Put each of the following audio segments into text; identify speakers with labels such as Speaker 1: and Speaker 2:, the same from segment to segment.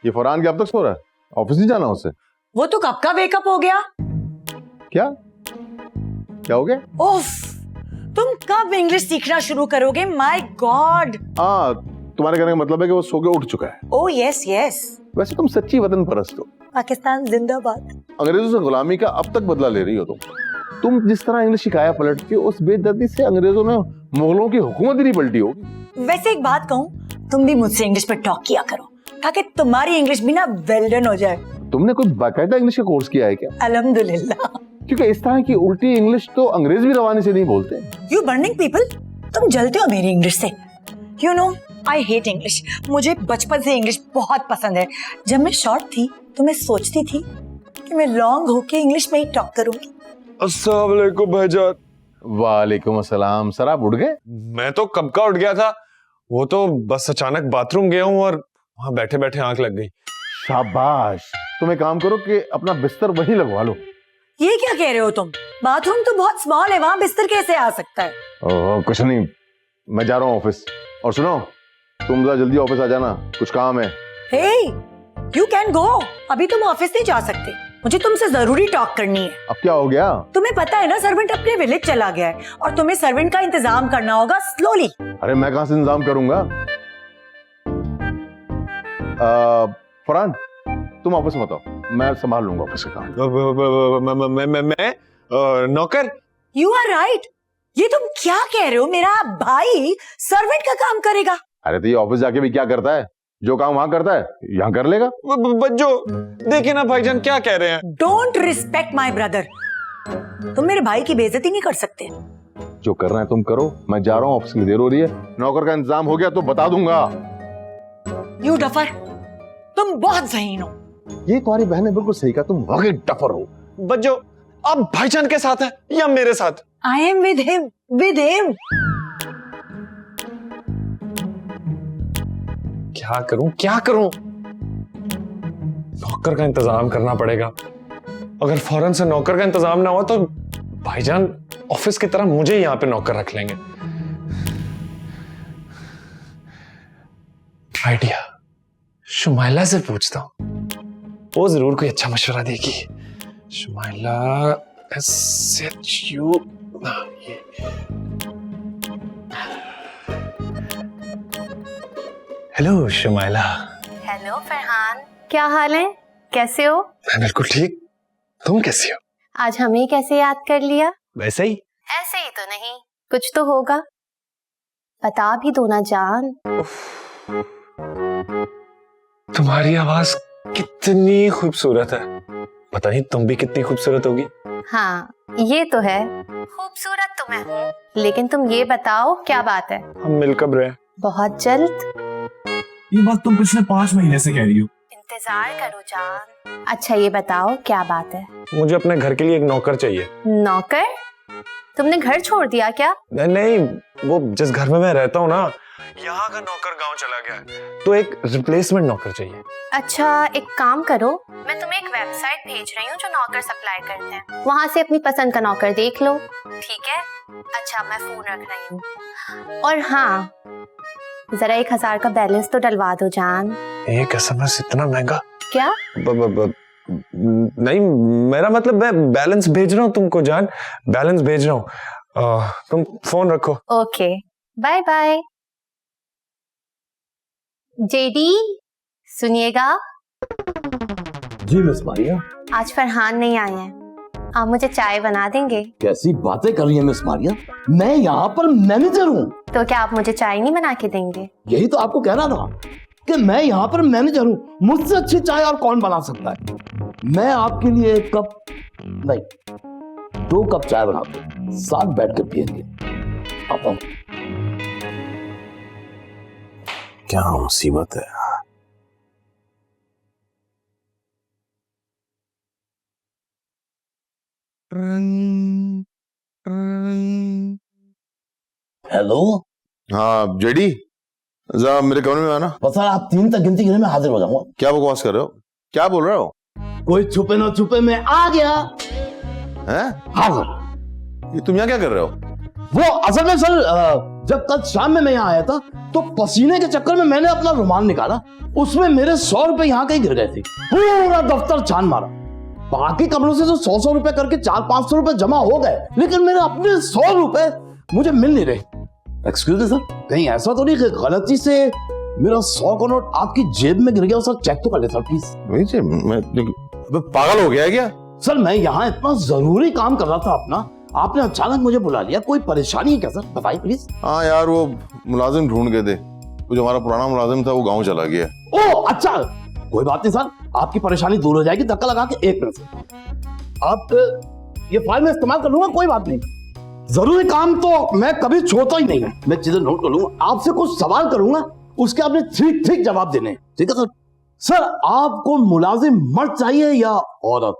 Speaker 1: ये फरहान क्या अब तक सो रहा है? ऑफिस नहीं जाना उसे?
Speaker 2: वो तो कब का वेकअप हो गया।
Speaker 1: क्या क्या हो गया?
Speaker 2: उफ, तुम कब इंग्लिश सीखना शुरू करोगे? My God.
Speaker 1: हाँ, तुम्हारे कहने का मतलब है कि वो सो के उठ चुका है।
Speaker 2: Oh yes yes.
Speaker 1: वैसे तुम सच्ची वतन परस्त हो।
Speaker 2: पाकिस्तान जिंदाबाद।
Speaker 1: अंग्रेजों से गुलामी का अब तक बदला ले रही हो तुम जिस तरह इंग्लिश सिखाया पलटती हो, उस बेदर्दी से अंग्रेजों ने मुगलों की हुकूमत ही नहीं पलटी होगी।
Speaker 2: वैसे एक बात कहूँ, तुम भी मुझसे इंग्लिश पर टॉक किया करो ताकि तुम्हारी इंग्लिश भी ना वेल डन हो जाए।
Speaker 1: तुमने कोई बाकायदा इंग्लिश का कोर्स किया है क्या?
Speaker 2: अल्हम्दुलिल्लाह।
Speaker 1: क्योंकि इस तरह की उल्टी इंग्लिश तो अंग्रेज भी रवानी से नहीं बोलते।
Speaker 2: यू बर्निंग पीपल, तुम जलते हो मेरी इंग्लिश से। You know I hate English. मुझे बचपन से इंग्लिश बहुत पसंद है। जब मैं शॉर्ट थी तो मैं सोचती थी कि मैं लॉन्ग होके इंग्लिश में ही टॉक करूंगी।
Speaker 3: अस्सलाम वालेकुम भाईजान।
Speaker 1: वालेकुम अस्सलाम। सर आप उठ गए?
Speaker 3: मैं तो कब का उठ गया था, वो तो बस अचानक बाथरूम गया हूँ और वहां बैठे बैठे आंख लग गई।
Speaker 1: शाबाश। तुम एक काम करो कि अपना बिस्तर वहीं लगवा लो।
Speaker 2: ये क्या कह रहे हो तुम? बाथरूम तो बहुत स्मॉल है, वहां बिस्तर कैसे आ सकता है?
Speaker 1: ओह कुछ नहीं, मैं जा रहा हूँ ऑफिस। और सुनो, तुम जरा जल्दी ऑफिस आ जाना, कुछ काम है।
Speaker 2: हे यू कैन गो। अभी तुम ऑफिस नहीं जा सकते, मुझे तुमसे जरूरी टॉक करनी है।
Speaker 1: अब क्या हो गया?
Speaker 2: तुम्हें पता है ना, सर्वेंट अपने विलेज चला गया है और तुम्हें सर्वेंट का इंतजाम करना होगा स्लोली।
Speaker 1: अरे मैं कहां से इंतजाम करूंगा? फरहान तुम ऑफिस मत आओ, मैं संभाल लूंगा ऑफिस का काम।
Speaker 3: मैं नौकर?
Speaker 2: You are right. ये तुम क्या कह रहे हो? मेरा भाई सर्वेंट का काम करेगा।
Speaker 1: अरे तो ये ऑफिस जाके भी क्या करता है? जो काम वहां करता है यहाँ कर लेगा।
Speaker 3: बच्चो देखिए ना भाईजान क्या कह रहे हैं।
Speaker 2: Don't respect my brother. तुम मेरे भाई की बेइज्जती नहीं कर सकते।
Speaker 1: जो करना है तुम करो, मैं जा रहा हूँ, ऑफिस के लिए देर हो रही है। नौकर का इंतजाम हो गया तो बता दूंगा।
Speaker 2: यू डफर, तुम बहुत ज़हीन हो।
Speaker 1: ये तुम्हारी बहन ने बिल्कुल सही कहा, तुम वाकई डफर हो।
Speaker 3: बच्चो आप भाईजान के साथ हैं या मेरे साथ?
Speaker 2: I am with him, with him.
Speaker 3: क्या करूं? नौकर का इंतजाम करना पड़ेगा। अगर फौरन से नौकर का इंतजाम ना हो तो भाईजान ऑफिस की तरह मुझे यहाँ पे नौकर रख लेंगे। आइडिया, शुमाइला से पूछता हूं, वो जरूर कोई अच्छा मशवरा देगी। Shumaila SHU। Hello Shumaila.
Speaker 4: Hello Farhan, क्या हाल है? कैसे हो?
Speaker 3: मैं बिल्कुल ठीक, तुम कैसी हो?
Speaker 4: आज हमें कैसे याद कर लिया?
Speaker 3: वैसे ही।
Speaker 4: ऐसे ही तो नहीं, कुछ तो होगा, बता भी दो ना जान।
Speaker 3: तुम्हारी आवाज कितनी खूबसूरत है, पता नहीं तुम भी कितनी खूबसूरत होगी।
Speaker 4: हाँ ये तो है, खूबसूरत तो मैं हूँ, लेकिन तुम ये बताओ क्या बात है?
Speaker 3: हम मिल कब रहे?
Speaker 4: बहुत जल्द।
Speaker 5: ये बात तुम पिछले 5 महीने से कह रही हो।
Speaker 4: इंतजार करो जान। अच्छा ये बताओ क्या बात है?
Speaker 3: मुझे अपने घर के लिए एक नौकर चाहिए।
Speaker 4: नौकर? तुमने घर छोड़ दिया क्या?
Speaker 3: नहीं, वो जिस घर में मैं रहता हूँ ना, यहाँ का नौकर गांव चला गया है, तो एक रिप्लेसमेंट नौकर चाहिए।
Speaker 4: अच्छा एक काम करो, मैं तुम्हें एक वेबसाइट भेज रही हूँ जो नौकर सप्लाई करते हैं, वहां से अपनी पसंद का नौकर देख लो, ठीक है? अच्छा मैं फोन रख रही हूँ। और हाँ, जरा 1000 का बैलेंस तो डलवा दो जान।
Speaker 3: एक SMS इतना महंगा?
Speaker 4: क्या?
Speaker 3: नहीं, मेरा मतलब मैं बैलेंस भेज रहा हूँ तुमको जान, बैलेंस भेज रहा हूँ। तुम फोन रखो।
Speaker 4: Okay bye bye. जेडी सुनिएगा।
Speaker 6: जी मिस मारिया।
Speaker 4: आज फरहान नहीं आए हैं, आप मुझे चाय बना देंगे?
Speaker 6: कैसी बातें कर रही हैं मिस मारिया, मैं यहाँ पर मैनेजर हूँ।
Speaker 4: तो क्या आप मुझे चाय नहीं बना के देंगे?
Speaker 6: यही तो आपको कहना था कि मैं यहाँ पर मैनेजर हूँ, मुझसे अच्छी चाय और कौन बना सकता है। मैं आपके लिए 1 कप नहीं 2 कप चाय बना दूँ, साथ बैठ कर पियेंगे। आप क्या मुसीबत है। हेलो।
Speaker 1: हाँ जेडी, जरा मेरे कमरे में आना।
Speaker 6: बस सर आप 3 तक गिनती गिने में हाजिर हो जाऊंगा।
Speaker 1: क्या बकवास कर रहे हो? क्या बोल रहे हो?
Speaker 6: कोई छुपे ना छुपे मैं आ गया।
Speaker 1: हैं?
Speaker 6: हाँ सर।
Speaker 1: ये तुम यहाँ क्या कर रहे हो?
Speaker 6: वो असल में सर जब कल शाम में मैं यहाँ आया था तो पसीने के चक्कर में मैंने अपना रुमाल निकाला, उसमें मेरे 100 रुपए यहाँ कहीं गिर गए थे। पूरा दफ्तर छान मारा, बाकी कमरों से तो 100 रुपए करके 400-500 रुपए जमा हो गए, लेकिन मेरे अपने 100 रुपए मुझे मिल नहीं रहे। एक्सक्यूज मी सर, कहीं ऐसा तो नहीं कि गलती से मेरा 100 का नोट आपकी जेब में गिर गया? सर चेक तो कर ले सर प्लीज।
Speaker 1: मैं पागल हो गया क्या?
Speaker 6: सर मैं यहाँ इतना जरूरी काम कर रहा था अपना, आपने अचानक मुझे बुला लिया, कोई परेशानी है क्या सर? बताइए प्लीज।
Speaker 1: हाँ यार, वो मुलाजिम ढूंढ के दे, वो जो हमारा पुराना मुलाजिम था वो गांव चला गया।
Speaker 6: ओह अच्छा, कोई बात नहीं सर, आपकी परेशानी दूर हो जाएगी। धक्का लगा के 1 मिनट से आप ये फाइल में इस्तेमाल कर लूंगा, कोई बात नहीं। जरूरी काम तो मैं कभी छोड़ता ही नहीं है, मैं चीजें नोट कर लूंगा। आपसे कुछ सवाल करूंगा, उसके आपने ठीक ठीक जवाब देने हैं, ठीक है सर? सर आपको मुलाजिम मर्द चाहिए या औरत?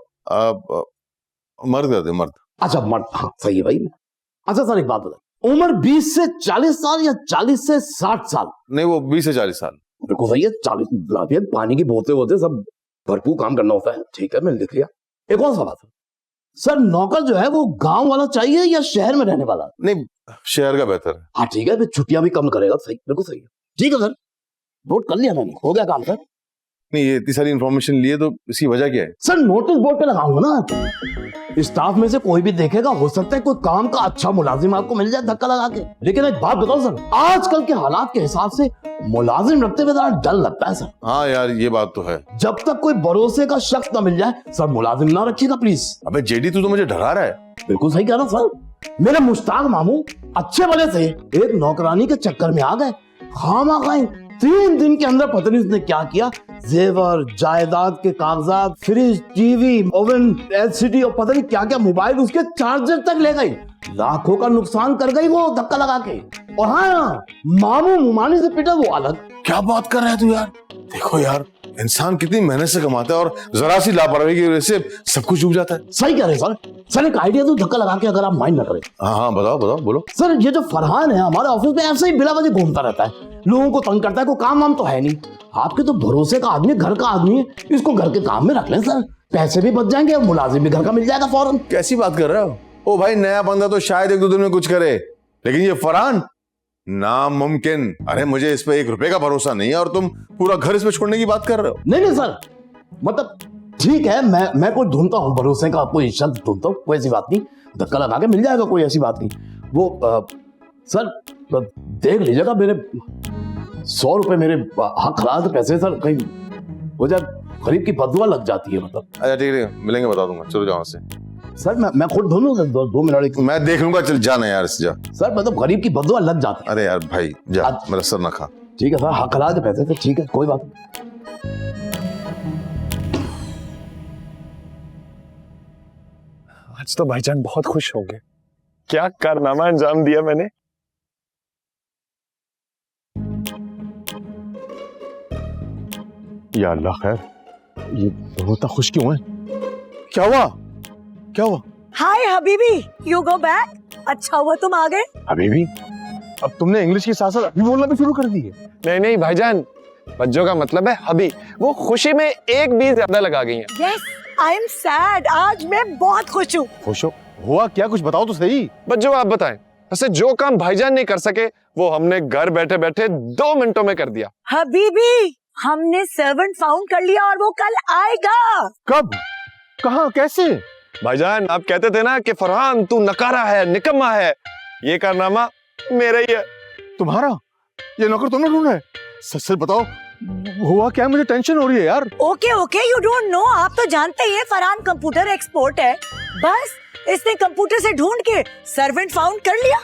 Speaker 1: मर्द कर दे, मर्द।
Speaker 6: अच्छा मर्द, हाँ सही है भाई। अच्छा सर एक बात बताइए, उम्र 20 से 40 साल या 40 से 60 साल?
Speaker 1: नहीं, वो 20 से 40 साल।
Speaker 6: बिल्कुल सही है, 40 पानी की बोतल होते सब भरपूर काम करना होता है, ठीक है मैंने लिख लिया। एक और सवाल सर, नौकर जो है वो गांव वाला चाहिए या शहर में रहने वाला?
Speaker 1: नहीं, शहर का बेहतर है।
Speaker 6: हाँ ठीक है, फिर छुट्टियां भी कम करेगा। सही, बिल्कुल सही है, ठीक है सर, नोट कर लिया मैंने, हो गया काम सर।
Speaker 1: नहीं, ये इतनी सारी इंफॉर्मेशन लिए तो इसकी वजह क्या है?
Speaker 6: सर नोटिस बोर्ड पे लगाऊंगा ना, स्टाफ में से कोई भी देखेगा, हो सकता है कोई काम का अच्छा मुलाजिम आपको मिल जाए धक्का लगा के। लेकिन एक बात बताओ सर, आजकल के हालात के हिसाब से मुलाजिम रखते हुए जरा डर लगता है सर।
Speaker 1: हाँ यार, ये बात तो है।
Speaker 6: जब तक कोई भरोसे का शख्स ना मिल जाए सर, मुलाजिम ना रखिएगा प्लीज।
Speaker 1: अबे जेडी, तू तो मुझे डरा रहा है।
Speaker 6: बिल्कुल सही कह रहा सर, मेरे मुश्ताक मामू अच्छे भले से एक नौकरानी के चक्कर में आ गए, खामखा 3 दिन के अंदर पता नहीं उसने क्या किया, जेवर, जायदाद के कागजात, फ्रिज, टीवी, ओवन, एलसीडी और पता नहीं क्या क्या मोबाइल, उसके चार्जर तक ले गई। लाखों का नुकसान कर गई वो धक्का लगा के। और हाँ, मामू मुमानी से पिटा वो अलग।
Speaker 1: क्या बात कर रहा है तू यार? देखो यार, इंसान कितनी मेहनत से कमाता है और जरा सी लापरवाही की वजह से सब कुछ डूब जाता है।
Speaker 6: सही कह रहे सर। सर एक आइडिया तो धक्का लगा के, अगर आप माइंड ना करें।
Speaker 1: हाँ, बताओ बताओ, बोलो।
Speaker 6: सर ये जो फरहान है हमारे ऑफिस में ऐसे ही बिला वजह घूमता रहता है, लोगों को तंग करता है, कोई काम वाम तो है नहीं। आपके तो भरोसे का आदमी, घर का आदमी है, इसको घर के काम में रख लें सर, पैसे भी बच जाएंगे और मुलाजिम भी घर का मिल जाएगा फौरन।
Speaker 1: कैसी बात कर रहे हो? ओ भाई, नया बंदा तो शायद 1-2 दिन में कुछ करे, लेकिन ये फरहान नामुमकिन। अरे मुझे इस पे 1 रुपए का भरोसा नहीं है और तुम पूरा घर इस पे छोड़ने की बात कर रहे हो।
Speaker 6: नहीं सर, मतलब ठीक है, मैं कोई ढूंढता हूँ भरोसे का, कोई शख्स ढूंढता हूँ, कोई ऐसी बात नहीं, धक्का लगा के मिल जाएगा, कोई ऐसी बात नहीं। वो सर देख लीजिएगा, मेरे 100 रुपए मेरे हक हलाल के पैसे सर, कहीं हो जाए गरीब की बदुआ लग जाती है मतलब।
Speaker 1: अच्छा ठीक है, मिलेंगे, बता दूंगा, चलो जाओ से।
Speaker 6: सर मैं खुद ढूंढूं, 2 मिनट
Speaker 1: मैं देख लूंगा, चल जाना यार, इससे जा।
Speaker 6: सर, मतलब गरीब की बदुआ लग जाती है।
Speaker 1: अरे यार भाई जा, मेरा सर ना खा।
Speaker 6: ठीक है सर, हक हलाल के पैसे थे, ठीक है कोई बात नहीं।
Speaker 3: आज तो भाईजान बहुत खुश हो गए, क्या कारनामा अंजाम दिया मैंने।
Speaker 1: या अल्लाह खैर, ये दोनों इतना खुश क्यों है? क्या हुआ? क्या हुआ?
Speaker 2: हाय हबीबी, यू गो बैक। अच्छा हुआ तुम आ गए।
Speaker 1: हबीबी? अब तुमने इंग्लिश के साथ साथ अभी बोलना भी शुरू कर दी है।
Speaker 3: नहीं नहीं भाईजान, बच्चों का मतलब है हबी, वो खुशी में 1 बी ज्यादा लगा गई हैं।
Speaker 2: यस, आई एम सैड, आज मैं बहुत खुश हूँ।
Speaker 1: खुश हो? हुआ क्या, कुछ बताओ तो सही।
Speaker 3: बच्चों आप बताएं, वैसे जो काम भाईजान नहीं कर सके वो हमने घर बैठे बैठे 2 मिनटों में कर दिया।
Speaker 2: हबीबी, हमने सर्वेंट फाउंड कर लिया और वो कल आएगा।
Speaker 1: कब? कहाँ? कैसे?
Speaker 3: भाईजान आप कहते थे ना कि फरहान तू नकारा है, निकम्मा है, ये कारनामा मेरा ही है।
Speaker 1: तुम्हारा? ये नौकर तुमने ढूंढा है? सच बताओ, हुआ क्या? मुझे टेंशन हो रही है यार।
Speaker 2: Okay okay, you don't know, आप तो जानते ही हैं फरहान कंप्यूटर एक्सपर्ट है। बस इसने कंप्यूटर से ढूंढ के सर्वेंट फाउंड कर लिया।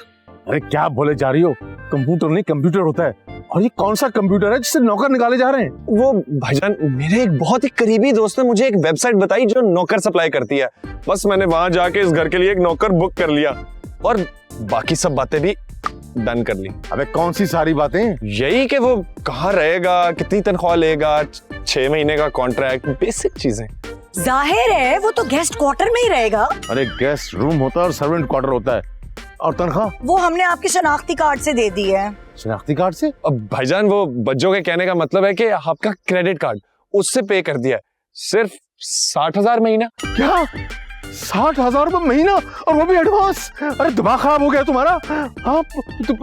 Speaker 1: अरे क्या बोले जा रही हो? कंप्यूटर नहीं, कंप्यूटर होता है। और ये कौन सा कंप्यूटर है जिससे नौकर निकाले जा रहे हैं?
Speaker 3: वो भाईजान मेरे एक बहुत ही करीबी दोस्त ने मुझे एक वेबसाइट बताई जो नौकर सप्लाई करती है। बस मैंने वहां जाके इस घर के लिए एक नौकर बुक कर लिया और बाकी सब बातें भी डन कर ली।
Speaker 1: अबे कौन सी सारी बातें?
Speaker 3: यही कि वो कहाँ रहेगा, कितनी तनख्वाह लेगा, 6 महीने का कॉन्ट्रैक्ट, बेसिक चीजें।
Speaker 2: जाहिर है वो तो गेस्ट क्वार्टर में ही रहेगा।
Speaker 1: अरे गेस्ट रूम होता है और सर्वेंट क्वार्टर होता है, और तनख्वाह
Speaker 2: वो हमने आपके शनाख्ती कार्ड से दे दी है।
Speaker 1: शनाख्ती कार्ड से?
Speaker 3: अब भाईजान वो बच्चों के कहने का मतलब है कि आपका क्रेडिट कार्ड उससे पे कर दिया है, सिर्फ 60,000 महीना।
Speaker 1: क्या? 60,000 रुपए महीना, और वो भी एडवांस। अरे दिमाग खराब हो गया तुम्हारा? आप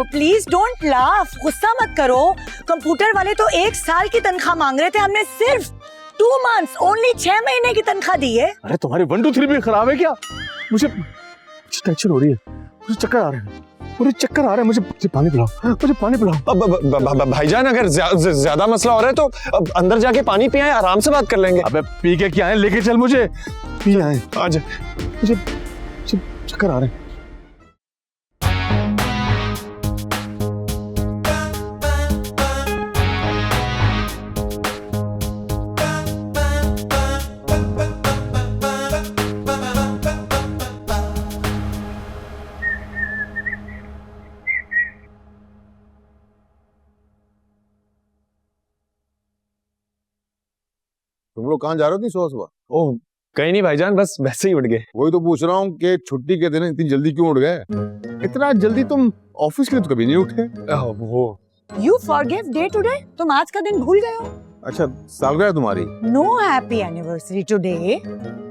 Speaker 2: प्लीज डोंट लाफ, गुस्सा मत करो। कंप्यूटर वाले तो 1 साल की तनख्वाह मांग रहे थे, हमने सिर्फ 2 months, ओनली 6 महीने की तनख्वाह दी है।
Speaker 1: अरे तुम्हारे 1 2 3 भी खराब है क्या? मुझे टेंशन हो रही है, मुझे चक्कर आ रहे हैं, मुझे पानी पिलाओ, मुझे पानी पिलाओ।
Speaker 3: भाईजान अगर ज्यादा मसला हो रहा है तो अब अंदर जाके पानी पिए, आराम से बात कर लेंगे।
Speaker 1: अबे पी के क्या है, लेके चल मुझे, पी आए।
Speaker 3: आजा।
Speaker 1: मुझे चक्कर आ रहे हैं। तुम लोग कहाँ जा रहे हो इतनी सुबह?
Speaker 3: ओह कहीं नहीं भाईजान, बस वैसे ही उठ गए।
Speaker 1: वही तो पूछ रहा हूँ कि छुट्टी के दिन इतनी जल्दी क्यों उठ गए? इतना जल्दी तुम ऑफिस के लिए तो कभी नहीं उठे।
Speaker 3: वो
Speaker 2: You forgive day today? तुम आज का दिन भूल गए हो?
Speaker 1: अच्छा, सालगिरह है तुम्हारी?
Speaker 2: No happy anniversary today.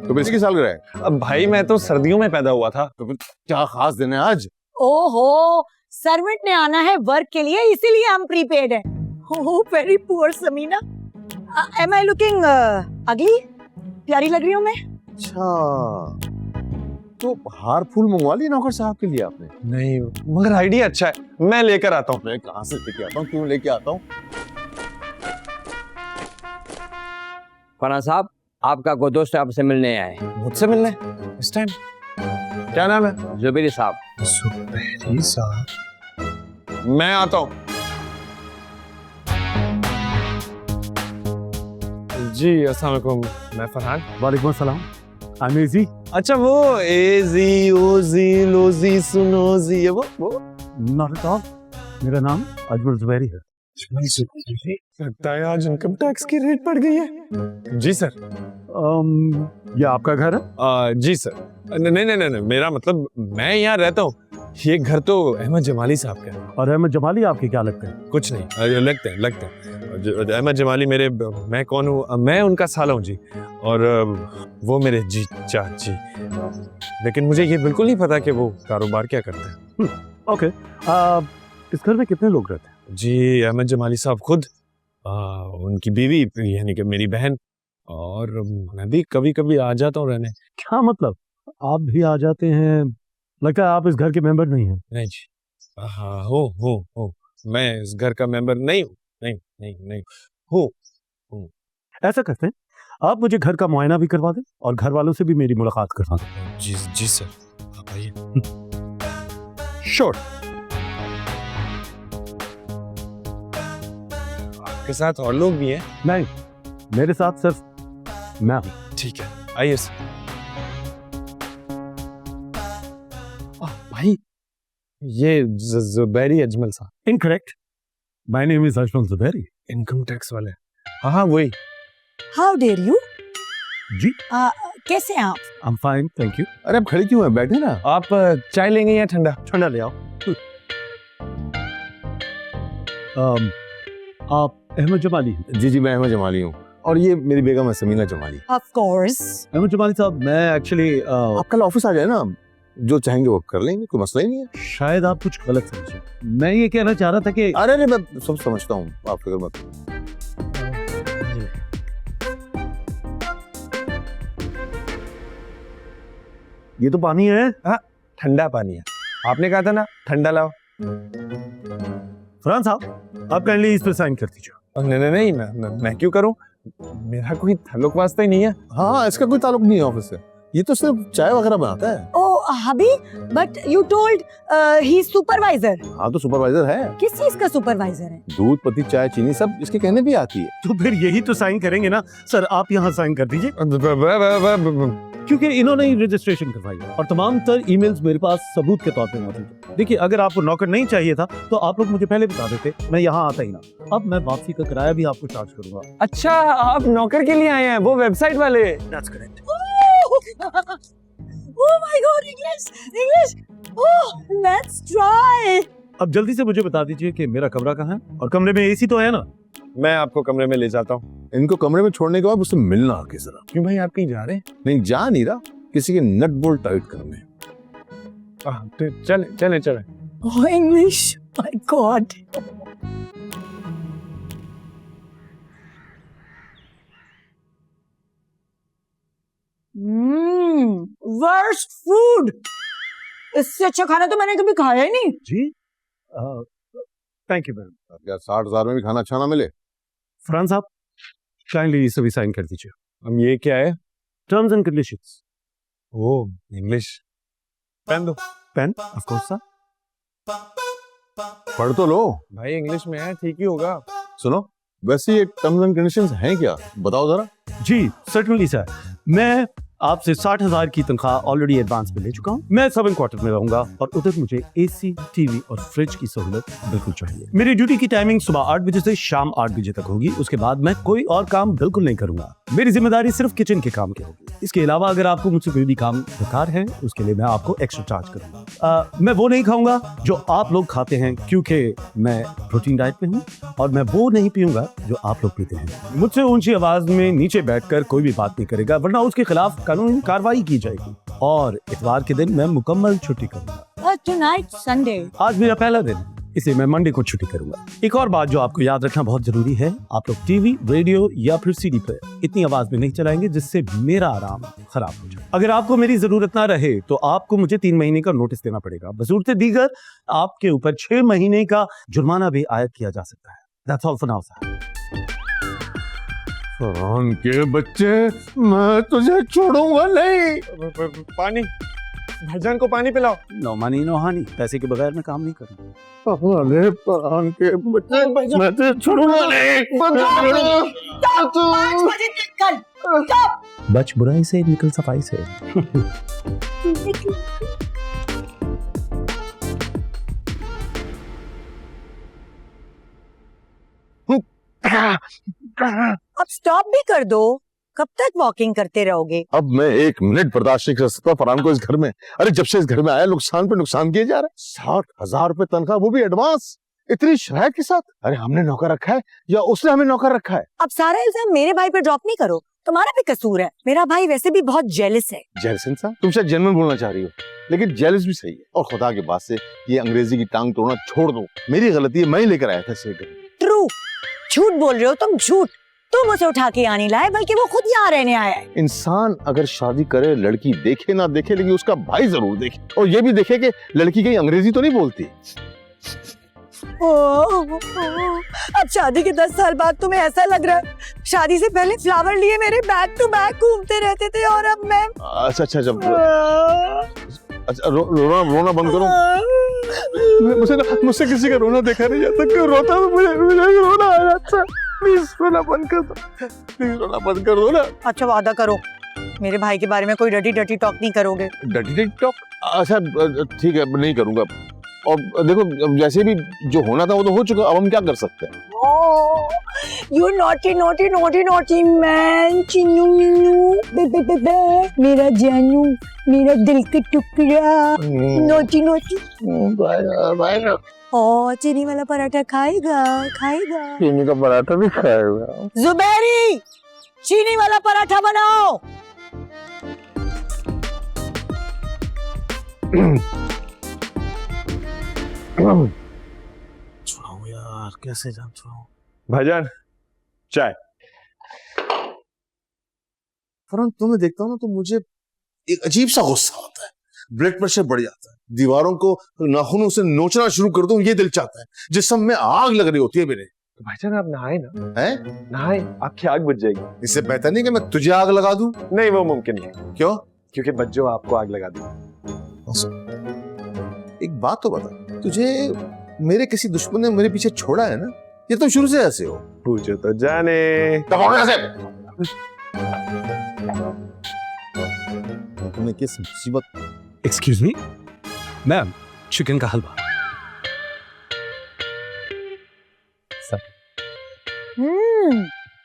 Speaker 1: तो इसकी सालगिरह है?
Speaker 3: अब भाई मैं तो सर्दियों में पैदा हुआ था।
Speaker 1: तो फिर क्या खास दिन है आज?
Speaker 2: ओहो, सर्वेंट ने आना है वर्क के लिए, इसीलिए हम प्रीपेड है। Oh, very poor Samina. Am I looking ugly? प्यारी लग रही हूँ मैं?
Speaker 1: अच्छा, तो हार फूल मंगवा लिए नौकर साहब के लिए आपने?
Speaker 3: नहीं मगर आइडिया अच्छा है, मैं लेकर आता हूँ।
Speaker 1: मैं कहाँ से लेके आता हूँ, क्यों लेके आता हूँ?
Speaker 7: फरहान साहब, आपका कोई दोस्त आपसे मिलने आए हैं।
Speaker 3: मुझसे मिलने इस टाइम? क्या नाम है?
Speaker 7: जुबेरी साहब।
Speaker 3: जुबेरी साहब। मैं आता हूँ। जी अस्सलाम वालेकुम, मैं फरहान।
Speaker 5: वालेकुम अस्सलाम। आई एम एजी।
Speaker 3: अच्छा वो एजी ओजी लोजी सुनोजी, ये वो
Speaker 5: नॉट एट ऑल। मेरा नाम अजमल जुबैरी है।
Speaker 3: लगता है आज इनकम टैक्स की रेट बढ़ गई है। जी सर।
Speaker 5: ये आपका घर है?
Speaker 3: जी सर। नहीं, मेरा मतलब मैं यहाँ रहता हूँ। ये घर तो अहमद जमाली साहब का है।
Speaker 5: और अहमद जमाली आपके क्या लगते हैं?
Speaker 3: कुछ नहीं, लगते हैं। अहमद जमाली मेरे, मैं कौन हूँ? मैं उनका साला हूँ जी, और वो मेरे जी चाची। लेकिन मुझे ये बिल्कुल नहीं पता कि वो कारोबार क्या करते हैं।
Speaker 5: ओके। इस घर में कितने लोग रहते हैं?
Speaker 3: जी अहमद जमाली साहब खुद, उनकी बीवी यानी कि मेरी बहन, और मैं भी कभी कभी आ जाता हूँ रहने।
Speaker 5: क्या मतलब, आप भी आ जाते हैं? लगता है आप इस घर के मेंबर नहीं हैं।
Speaker 3: नहीं जी, हाँ हो मैं इस घर का मेंबर नहीं हूँ। नहीं हूँ।
Speaker 5: ऐसा करते हैं, आप मुझे घर का मुआयना भी करवा दें और घर वालों से भी मेरी मुलाकात करवा दें।
Speaker 3: जी सर, आप आइए। श्योर। आपके साथ और लोग भी हैं?
Speaker 5: नहीं, मेरे साथ सिर्फ मैं हूं।
Speaker 3: ठीक है, आइए सर। भाई ये जुबैरी अजमल साहब।
Speaker 5: Incorrect, my name is Ajmal Zubairi.
Speaker 3: Income tax वाले? हाँ वही।
Speaker 2: How dare you?
Speaker 5: जी
Speaker 2: कैसे हैं आप?
Speaker 5: I am fine, thank you.
Speaker 1: अरे अब खड़े क्यों हैं, बैठे ना।
Speaker 3: आप चाय लेंगे या ठंडा?
Speaker 5: ठंडा ले आओ। आप अहमद जमाली हैं?
Speaker 1: जी मैं अहमद जमाली हूँ, और ये मेरी बेगम है समीना जमाली।
Speaker 2: Of course.
Speaker 5: अहमद जमाली साहब, मैं एक्चुअली
Speaker 1: आप कल ऑफिस आ जाए ना, जो चाहेंगे वो कर लेंगे, कोई मसला ही नहीं है।
Speaker 5: शायद आप कुछ गलत समझे। मैं ये कहना चाह रहा था कि
Speaker 1: अरे मैं सब समझता हूँ, आप फिक्र मत करो।
Speaker 5: ये तो पानी है।
Speaker 3: हाँ ठंडा पानी है, आपने कहा था ना ठंडा लाओ।
Speaker 5: फरहान साहब, आप काइंडली इस पे साइन कर दीजिए।
Speaker 3: नहीं, मैं क्यों करूं? मेरा कोई ताल्लुक वास्ता ही नहीं है।
Speaker 1: हाँ, इसका कोई ताल्लुक नहीं है ऑफिस से, ये तो सिर्फ चाय वगैरह बनाता है।
Speaker 2: Oh, hubby, but you told he is supervisor.
Speaker 1: हाँ तो सुपरवाइजर है।
Speaker 2: किस चीज का सुपरवाइजर है?
Speaker 1: दूध पत्ती चाय चीनी सब इसके कहने भी आती है।
Speaker 5: तो फिर यही तो साइन करेंगे ना सर, आप यहाँ साइन कर दीजिए, क्योंकि इन्होंने ही रजिस्ट्रेशन करवाई है और तमाम तर ईमेल्स मेरे पास सबूत के तौर पे मौजूद है। देखिए, अगर आपको नौकर नहीं चाहिए था तो आप लोग मुझे पहले बता देते, मैं यहाँ आता ही ना। अब मैं वापसी का किराया भी आपको चार्ज करूंगा।
Speaker 3: अच्छा आप नौकर के लिए आए हैं, वो वेबसाइट वाले?
Speaker 5: That's correct.
Speaker 2: Oh my God, English. Oh, let's try.
Speaker 5: अब जल्दी से मुझे बता दीजिए कि मेरा कमरा कहाँ है और कमरे में एसी तो है ना?
Speaker 3: मैं आपको कमरे में ले जाता हूँ।
Speaker 1: इनको कमरे में छोड़ने के बाद मुझसे मिलना आके जरा।
Speaker 3: क्यों भाई, आप कहीं जा रहे हैं?
Speaker 1: नहीं जा नहीं रहा, किसी के नट बोल्ट टाइट करने।
Speaker 3: चले चले चले।
Speaker 2: Oh, English. My God. Worst food. इससे अच्छा खाना तो मैंने कभी खाया ही नहीं।
Speaker 5: जी थैंक यू मैम।
Speaker 1: अब क्या 60,000 में भी खाना अच्छा ना मिले?
Speaker 5: फरहान साहब काइंडली ये सभी साइन कर दीजिए।
Speaker 3: हम ये क्या है?
Speaker 5: Terms and conditions.
Speaker 3: Oh English. Pen दो।
Speaker 5: Pen of course sir.
Speaker 1: पढ़ तो लो
Speaker 3: भाई इंग्लिश में है, ठीक ही होगा।
Speaker 1: सुनो, वैसे ये टर्म्स एंड कंडीशंस हैं क्या, बताओ जरा।
Speaker 5: जी सर्टनली सर। मैं आपसे 60,000 की तनख्वाह ऑलरेडी एडवांस में ले चुका हूँ। मैं 7 क्वार्टर में रहूंगा और उधर मुझे एसी, टीवी और फ्रिज की सहूलत बिल्कुल चाहिए। मेरी ड्यूटी की टाइमिंग सुबह 8 बजे से शाम 8 बजे तक होगी। उसके बाद मैं कोई और काम बिल्कुल नहीं करूंगा। मेरी जिम्मेदारी सिर्फ किचन के काम की होगी। इसके अलावा अगर आपको मुझसे कोई भी काम दरकार है उसके लिए मैं आपको एक्स्ट्रा चार्ज करूंगा। मैं वो नहीं खाऊंगा जो आप लोग खाते हैं, क्योंकि मैं प्रोटीन डाइट में हूँ, और मैं वो नहीं पीऊंगा जो आप लोग पीते हैं। मुझसे ऊंची आवाज में नीचे बैठकर कोई भी बात नहीं करेगा, वरना उसके खिलाफ कानूनी कार्रवाई की जाएगी। और इतवार के दिन मैं मुकम्मल छुट्टी करूंगा।
Speaker 2: Tonight Sunday.
Speaker 5: आज मेरा पहला दिन है, इसलिए मैं मंडे को छुट्टी करूंगा। एक और बात जो आपको याद रखना बहुत जरूरी है, आप लोग टीवी, रेडियो या फिर सीडी पर इतनी आवाज में नहीं चलाएंगे जिससे मेरा आराम खराब हो जाए। अगर आपको मेरी जरूरत ना रहे तो आपको मुझे 3 महीने का नोटिस देना पड़ेगा। बसूरत दीगर आपके ऊपर 6 महीने का जुर्माना भी आयद किया जा सकता है। That's all for now, sir.
Speaker 1: Farhan के बच्चे, मैं तुझे छोड़ूंगा नहीं।
Speaker 3: पानी, भाईजान को पानी पिलाओ।
Speaker 5: नो मनी नो हानि, पैसे के बगैर मैं काम नहीं करूंगा।
Speaker 1: अरे फरहान के बच्चे, मैं तुझे छोड़ूंगा नहीं।
Speaker 2: 5 बजे निकल। Stop.
Speaker 5: बच बुराई से निकल सफाई से।
Speaker 2: अब स्टॉप भी कर दो। कब तक वॉकिंग करते रहोगे?
Speaker 1: अब मैं 1 मिनट बर्दाश्त नहीं कर सकता फरहान को इस घर में। अरे जब से इस घर में आया नुकसान पे नुकसान किए जा रहे हैं। 60,000 रुपए तनख्वाह, वो भी एडवांस, इतनी शरायत के साथ। अरे हमने नौकर रखा है या उसने हमें नौकर रखा है?
Speaker 2: अब सारा इल्जाम मेरे भाई पे ड्रॉप नहीं करो, तुम्हारा भी कसूर है। मेरा भाई वैसे भी बहुत जेलस है।
Speaker 1: जेलस इंसान? तुम शायद जेन्युइन बोलना चाह रही हो, लेकिन जेलस भी सही है। और खुदा के बाद से ये अंग्रेजी की टांग तोड़ना छोड़ दो। मेरी गलती है, मैं ही लेकर आया था इसे।
Speaker 2: ट्रू, झूठ बोल रहे हो तुम, झूठ। तुम उसे उठा के यहाँ नहीं लाए, बल्कि वो खुद यहाँ रहने आया है।
Speaker 1: इंसान अगर शादी करे, लड़की देखे ना देखे, लेकिन उसका भाई जरूर देखे, और ये भी देखे कि लड़की कहीं अंग्रेजी तो नहीं बोलती।
Speaker 2: अब शादी के 10 साल बाद तुम्हें ऐसा लग रहा है शादी से पहले फ्लावर लिए मेरे बैक टू बैक घूमते रहते थे, और अब मैं
Speaker 1: अच्छा जब रोना बंद करो। मुझसे किसी का रोना देखा नहीं जाता, क्यों रोता हूँ? मुझे रोना आ जाता। प्लीज रोना बंद कर दो, प्लीज रोना बंद कर दो ना।
Speaker 2: अच्छा वादा करो मेरे भाई के बारे में कोई डटी टॉक नहीं करोगे।
Speaker 1: डटी टॉक? अच्छा ठीक है, नहीं करूंगा। और देखो जैसे भी जो होना था वो तो हो चुका, अब हम क्या कर सकते हैं?
Speaker 2: You naughty naughty naughty naughty man, Chinnu Minnu बे मेरा जानू, मेरा दिल का टुकड़ा, naughty naughty। ओ चीनी वाला पराठा खाएगा?
Speaker 1: चीनी का पराठा भी खाएगा।
Speaker 2: जुबैरी, चीनी वाला पराठा बनाओ।
Speaker 5: छुड़ाऊं यार, कैसे जान छुड़ाऊं?
Speaker 3: भाईजान चाय।
Speaker 1: फरहान तुम्हें देखता हूँ ना तो मुझे एक अजीब सा गुस्सा आता है, ब्लड प्रेशर बढ़ जाता है, दीवारों को नाखूनों से नोचना शुरू कर दूं ये दिल चाहता है, जिस्म में आग लग रही होती है मेरे।
Speaker 3: तो भाईजान आप नहाए ना।
Speaker 1: हैं?
Speaker 3: नहाए, आपकी आग बुझ जाएगी।
Speaker 1: इससे बेहतर नहीं कि मैं तुझे आग लगा दूं?
Speaker 3: नहीं वो मुमकिन नहीं।
Speaker 1: क्यों?
Speaker 3: क्योंकि बच्चों आपको आग लगा दी।
Speaker 1: एक बात तो बता, तुझे मेरे किसी दुश्मन ने मेरे पीछे छोड़ा है ना? ये तुम शुरू से ऐसे हो?
Speaker 3: पूछो तो जाने।
Speaker 1: तुम्हें किस मुसीबत?
Speaker 5: एक्सक्यूज मी मैम, चिकन का हलवा।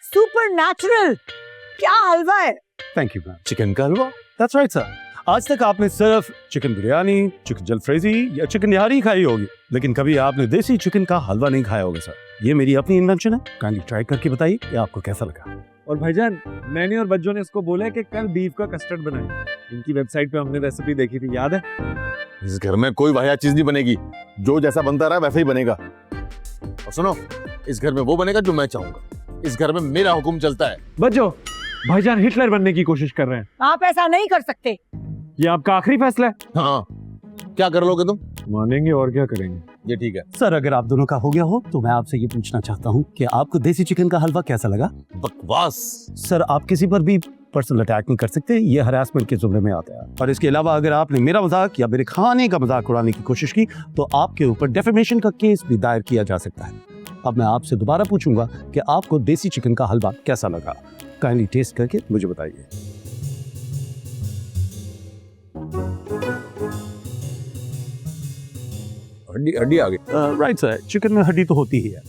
Speaker 2: सुपर नेचुरल, क्या हलवा है?
Speaker 5: Thank you ma'am. चिकन का हलवा, दैट्स राइट सर। आज तक आपने सिर्फ चिकन बिरयानी, चिकन जलफ्रेजी या चिकन निहारी खाई होगी, लेकिन कभी आपने देसी चिकन का हलवा नहीं खाया होगा सर। ये मेरी अपनी इन्वेंशन है, काइंडली ट्राई करके बताइए कि आपको कैसा लगा।
Speaker 3: और भाईजान मैंने और बच्चों ने इसको बोला है कि कल बीफ का कस्टर्ड बनाए। इनकी वेबसाइट पे हमने रेसिपी देखी थी, याद है?
Speaker 1: इस घर में कोई वाहियात चीज नहीं बनेगी, जो जैसा बनता रहा वैसा ही बनेगा। और सुनो, इस घर में वो बनेगा जो मैं चाहूंगा। इस घर में मेरा हुक्म चलता है।
Speaker 3: बच्चों, भाईजान हिटलर बनने की कोशिश कर रहे हैं।
Speaker 2: आप ऐसा नहीं कर सकते।
Speaker 3: ये आपका आखिरी फैसला है?
Speaker 1: हाँ, क्या कर लोगे तुम?
Speaker 3: मानेंगे और क्या करेंगे।
Speaker 1: ये ठीक है।
Speaker 5: सर अगर आप दोनों का हो गया हो तो मैं आपसे ये पूछना चाहता हूँ कि आपको देसी चिकन का हलवा कैसा लगा?
Speaker 1: बकवास।
Speaker 5: सर आप किसी पर भी पर्सनल अटैक नहीं कर सकते, ये हरासमेंट के जुमरे में आता है। और इसके अलावा अगर आपने मेरा मजाक या मेरे खाने का मजाक उड़ाने की कोशिश की तो आपके ऊपर डेफेमेशन का केस भी दायर किया जा सकता है। अब मैं आपसे दोबारा पूछूंगा कि आपको देसी चिकन का हलवा कैसा लगा। काइंडली टेस्ट करके मुझे बताइए।
Speaker 1: हड्डी हड्डी आ गई।
Speaker 5: राइट सर, चिकन में हड्डी तो होती ही है।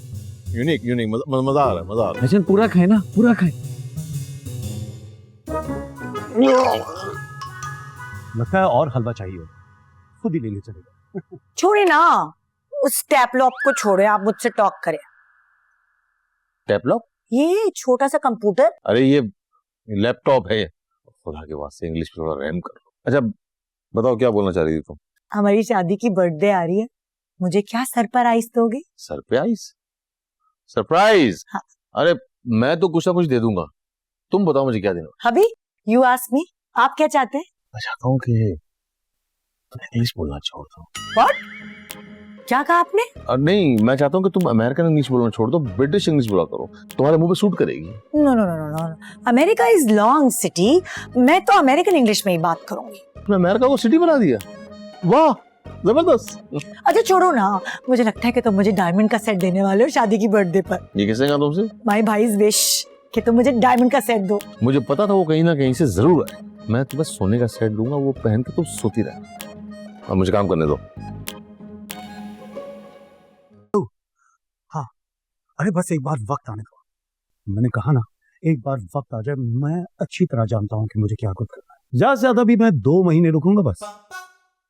Speaker 1: यूनिक यूनिक, मजा आ रहा है, मजा आ रहा
Speaker 3: भाईजान पूरा खाए ना, पूरा खाए।
Speaker 5: लगता है और हलवा चाहिए, खुद ही ले ले चलेगा।
Speaker 2: छोड़े ना, उस टैपलॉप को छोड़े, आप मुझसे टॉक करें।
Speaker 1: टैपलॉप?
Speaker 2: ये छोटा सा कंप्यूटर।
Speaker 1: अरे ये लैपटॉप है। खुदा के वास्ते इंग्लिश पे थोड़ा रहम करो। अच्छा बताओ, क्या बोलना चाह रही थी तुम?
Speaker 2: हमारी शादी की बर्थडे आ रही है, मुझे क्या सरप्राइज दोगे?
Speaker 1: सरप्राइज? सरप्राइज?
Speaker 2: हाँ।
Speaker 1: अरे मैं तो कुछ ना कुछ दे दूंगा, तुम बताओ मुझे क्या देना।
Speaker 2: अभी यू आस्क मी, आप क्या चाहते हैं?
Speaker 1: मैं चाहता हूँ कि तुम इंग्लिश बोलना छोड़ दो।
Speaker 2: What? क्या कहा आपने?
Speaker 1: नहीं, मैं चाहता हूँ कि तुम अमेरिकन इंग्लिश बोलना छोड़ दो, ब्रिटिश इंग्लिश बोला करो, तुम्हारे मुंह पे सूट करेगी।
Speaker 2: No no no no no, America is long city, मैं तो अमेरिकन इंग्लिश में ही बात करूंगी।
Speaker 1: तुमने अमेरिका को सिटी बना दिया, वाह जबरदस्त।
Speaker 2: अच्छा छोड़ो ना, मुझे लगता है कि तुम मुझे डायमंड का सेट देने वाले हो शादी की बर्थडे पर।
Speaker 1: ये किसने कहा तुमसे?
Speaker 2: माय भाईज विश कि तुम मुझे डायमंड का सेट दो।
Speaker 1: मुझे पता था वो कहीं ना कहीं से जरूर आए। मैं तुम्हें सोने का सेट दूंगा, वो पहन के तुम सोती रहना। अब मुझे काम करने दो।
Speaker 5: अरे बस एक बार वक्त आने दो। मैंने कहा ना, एक बार वक्त आ जाए, मैं अच्छी तरह जानता हूँ कि मुझे क्या कुछ करना है। ज्यादा से ज्यादा भी मैं 2 महीने रुकूंगा बस।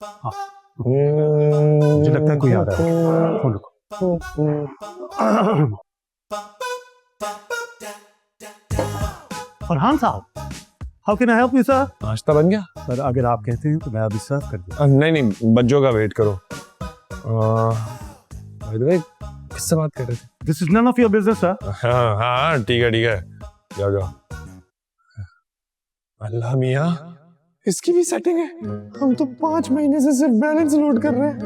Speaker 5: हाँ, मुझे लगता है कोई आ रहा है। फोन रखो। फरहान साहब, how can I help you sir?
Speaker 3: नाश्ता बन गया?
Speaker 5: सर अगर आप कहते हैं तो मैं अभी सर्व कर दूं।
Speaker 3: नहीं नहीं, बच्चों का वेट करो। by the way, किससे बात कर रहे थे?
Speaker 5: This is none of your business sir.
Speaker 3: हाँ हाँ ठीक है ठीक है, जाओ जाओ। अल्लाह मियाँ, इसकी भी सेटिंग है। हम तो 5 महीने से सिर्फ बैलेंस लोड कर रहे हैं।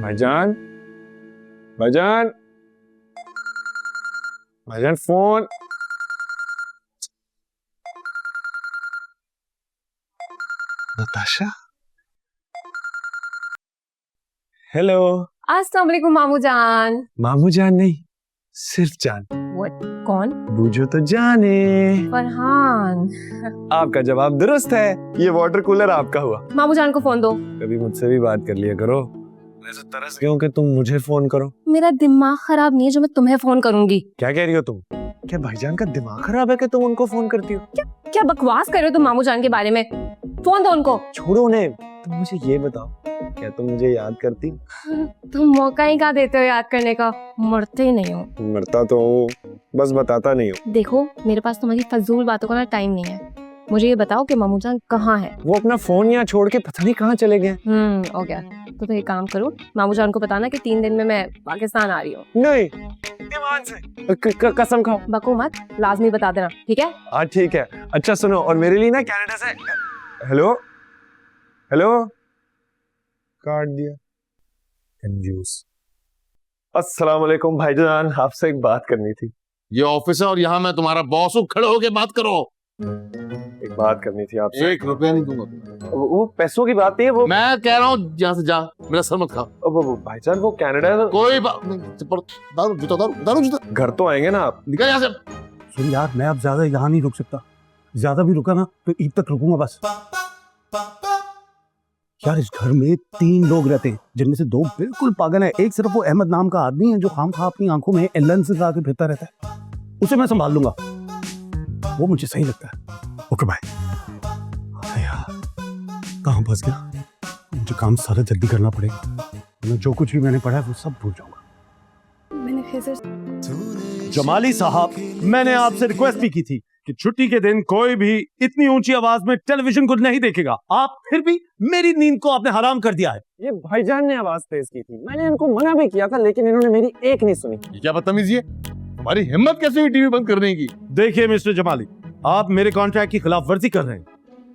Speaker 3: भाईजान, भाईजान, भाईजान फोन। नताशा, हेलो।
Speaker 4: अस्सलाम वालेकुम मामू जान।
Speaker 3: मामू जान नहीं, सिर्फ जान।
Speaker 4: कौन?
Speaker 3: बूझो तो जाने।
Speaker 4: फरहान।
Speaker 3: आपका जवाब दुरुस्त है, ये वाटर कूलर आपका हुआ।
Speaker 4: मामू जान को फोन दो।
Speaker 3: कभी मुझसे भी बात कर लिया करो। मैं तो तरस गया हूं कि तुम मुझे फोन करो।
Speaker 4: मेरा दिमाग खराब नहीं है जो मैं तुम्हें फोन करूंगी।
Speaker 3: क्या कह रही हो तुम? क्या भाईजान का दिमाग खराब है कि तुम उनको फोन करती हो?
Speaker 4: क्या बकवास कर रहे हो तुम मामू जान के बारे में? फोन दो उनको।
Speaker 3: छोड़ो उन्हें, तुम मुझे ये बताओ, क्या तुम मुझे याद करती?
Speaker 4: तुम मौका ही कहाँ देते हो याद करने का, मरते ही नहीं हो।
Speaker 3: मरता तो हूँ, बस बताता नहीं हूँ। देखो,
Speaker 4: मेरे पास तुम्हारी फजूल बातों का ना टाइम नहीं है। मुझे ये बताओ कि मामू जान कहाँ है?
Speaker 3: वो अपना फोन यहाँ छोड़ के पता नहीं कहाँ चले गए।
Speaker 4: हो गया। तो एक काम करो, मामू जान को बताना कि 3 दिन में मैं पाकिस्तान आ रही हूँ।
Speaker 3: नहीं, ईमान से कसम खाओ।
Speaker 4: बको मत, लाजमी बता देना, ठीक है?
Speaker 3: हाँ ठीक है। अच्छा सुनो, और मेरे लिए ना कनाडा से। हेलो हेलो, काट दिया। कंजूस। अस्सलाम वालेकुम भाईजान, आपसे एक बात करनी थी।
Speaker 1: ये ऑफिस है और यहाँ मैं तुम्हारा बॉस हूँ, खड़े होके बात करो।
Speaker 3: एक बात करनी थी आपसे।
Speaker 1: 1 रुपया नहीं दूंगा तुम्हें।
Speaker 3: वो पैसों की बात नहीं है, वो
Speaker 1: मैं कह रहा हूँ यहाँ से जा, मेरा सर मत खा।
Speaker 3: वो भाईजान वो कनाडा है।
Speaker 1: कोई बात दारू जूता, दारू जूता,
Speaker 3: घर तो आएंगे ना आप?
Speaker 1: निकल यहाँ से।
Speaker 5: सुन यार, मैं अब ज्यादा यहाँ नहीं रुक सकता। ज्यादा भी रुका ना तो ईद तक रुकूंगा बस। यार इस घर में 3 लोग रहते हैं, जिनमें से 2 बिल्कुल पागल है। एक सिर्फ वो अहमद नाम का आदमी है जो खामखा अपनी आंखों में लेंस लगा के फिरता रहता है। उसे मैं संभाल लूंगा। वो मुझे सही लगता है। Okay bye. यार कहाँ फंस गया? मुझे काम सारा जल्दी करना पड़ेगा, मैं जो कुछ भी मैंने पढ़ा है वो सब भूल जाऊंगा।
Speaker 4: मैंने खिजर
Speaker 5: जमाली साहब, मैंने आपसे रिक्वेस्ट भी की थी कि छुट्टी के दिन कोई भी इतनी ऊंची आवाज में टेलीविजन को नहीं देखेगा। आप फिर भी मेरी नींद को आपने हराम कर दिया है।
Speaker 3: ये भाईजान ने आवाज तेज की थी, मैंने इनको मना भी किया था लेकिन इन्होंने मेरी एक नहीं सुनी।
Speaker 1: ये क्या बदतमीजी है? हमारी हिम्मत कैसे हुई टीवी बंद करने की?
Speaker 5: देखिए मिस्टर जमाली, आप मेरे कॉन्ट्रैक्ट की खिलाफ वर्जी कर रहे हैं।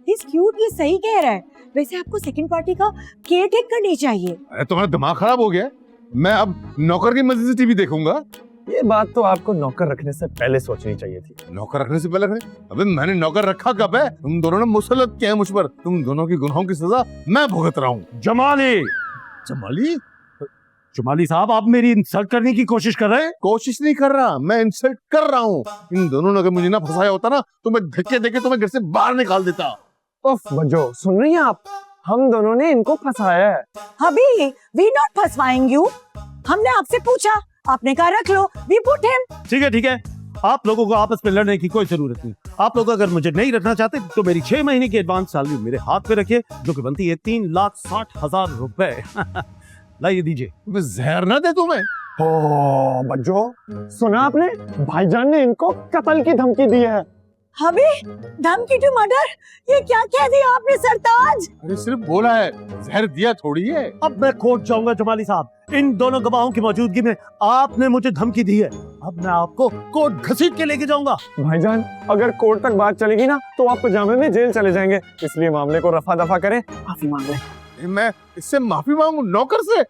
Speaker 2: He's cute, ये सही कह रहा है। वैसे आपको सेकंड पार्टी का केयर टेक करनी चाहिए।
Speaker 1: अरे तुम्हारा दिमाग खराब हो गया है? मैं अब नौकर की मर्जी से टीवी देखूंगा?
Speaker 3: ये बात तो आपको नौकर रखने से पहले सोचनी चाहिए थी।
Speaker 1: नौकर रखने से पहले रखने? अबे मैंने नौकर रखा कब है? तुम दोनों ने मुसलत किया है मुझ पर। तुम दोनों की गुनाहों की सजा मैं भुगत रहा हूँ।
Speaker 5: जमाली,
Speaker 1: जमाली?
Speaker 5: जमाली साहब, आप मेरी इंसल्ट करने की कोशिश कर रहे हैं।
Speaker 1: कोशिश नहीं कर रहा, मैं इंसल्ट कर रहा हूँ। इन दोनों ने अगर मुझे ना फंसाया होता ना तो मैं धक्के देके तुम्हें घर से बाहर निकाल देता।
Speaker 3: उफ बज्जो, सुन रही हैं आप? हम दोनों ने इनको फंसाया है।
Speaker 2: अभी वी नॉट फंसवाइंग यू। हमने आपसे पूछा, आपने कहा रख लो, वी पुट हिम।
Speaker 5: ठीक है, आप लोगों को आपस में लड़ने की कोई जरूरत नहीं। आप लोग अगर मुझे नहीं रखना चाहते तो मेरी 6 महीने की एडवांस सैलरी मेरे हाथ पे रखिए, जो कि बनती है 3,60,000 रुपए। लाइए दीजिए।
Speaker 1: जहर ना दे तुम्हें।
Speaker 3: ओ बज्जो, सुना आपने? भाईजान ने इनको कत्ल की धमकी दी है।
Speaker 2: अभी धमकी टू मर्डर, ये क्या कह दिया आपने सरताज?
Speaker 1: अरे सिर्फ बोला है, जहर दिया थोड़ी है।
Speaker 5: अब मैं कोर्ट जाऊंगा जमाली साहब। इन दोनों गवाहों की मौजूदगी में आपने मुझे धमकी दी है, अब मैं आपको कोर्ट घसीट के लेके जाऊंगा।
Speaker 3: भाईजान, अगर कोर्ट तक बात चलेगी ना तो आप पजामे में जेल चले जाएंगे, इसलिए मामले को रफा दफा करें, माफी मांग लें।
Speaker 1: मैं इससे माफी मांगू नौकर से?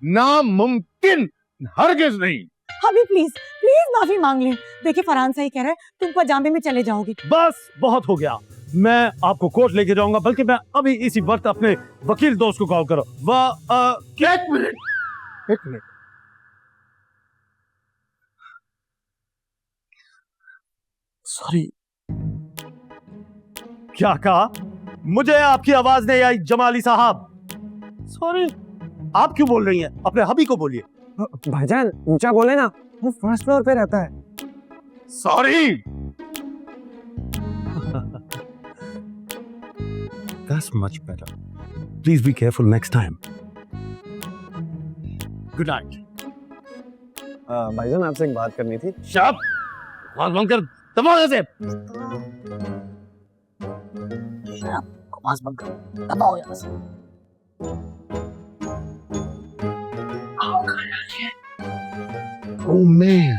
Speaker 1: नामुमकिन, हरगिज नहीं।
Speaker 2: अभी प्लीज प्लीज माफी मांग ले। देखिए फरहान सही कह रहा है, तुम पजामे में चले जाओगे।
Speaker 5: बस बहुत हो गया, मैं आपको कोर्ट लेके जाऊंगा, बल्कि मैं अभी इसी वक्त अपने वकील दोस्त को कॉल करो।
Speaker 1: एक मिनट।
Speaker 5: सॉरी। क्या कहा? मुझे आपकी आवाज नहीं आई जमाली साहब। सॉरी। आप क्यों बोल रही हैं? अपने हबी को बोलिए।
Speaker 3: भाईजान ऊंचा बोले ना, वो फर्स्ट फ्लोर पे रहता है।
Speaker 1: Sorry.
Speaker 5: That's much better. Please be careful next time. Good night.
Speaker 3: भाईजान आपसे एक बात करनी थी।
Speaker 1: शाप, आवाज बंद कर, दबाओ यहाँ से।
Speaker 6: आवाज बंद करो, दबाओ यहाँ से।
Speaker 1: Oh man.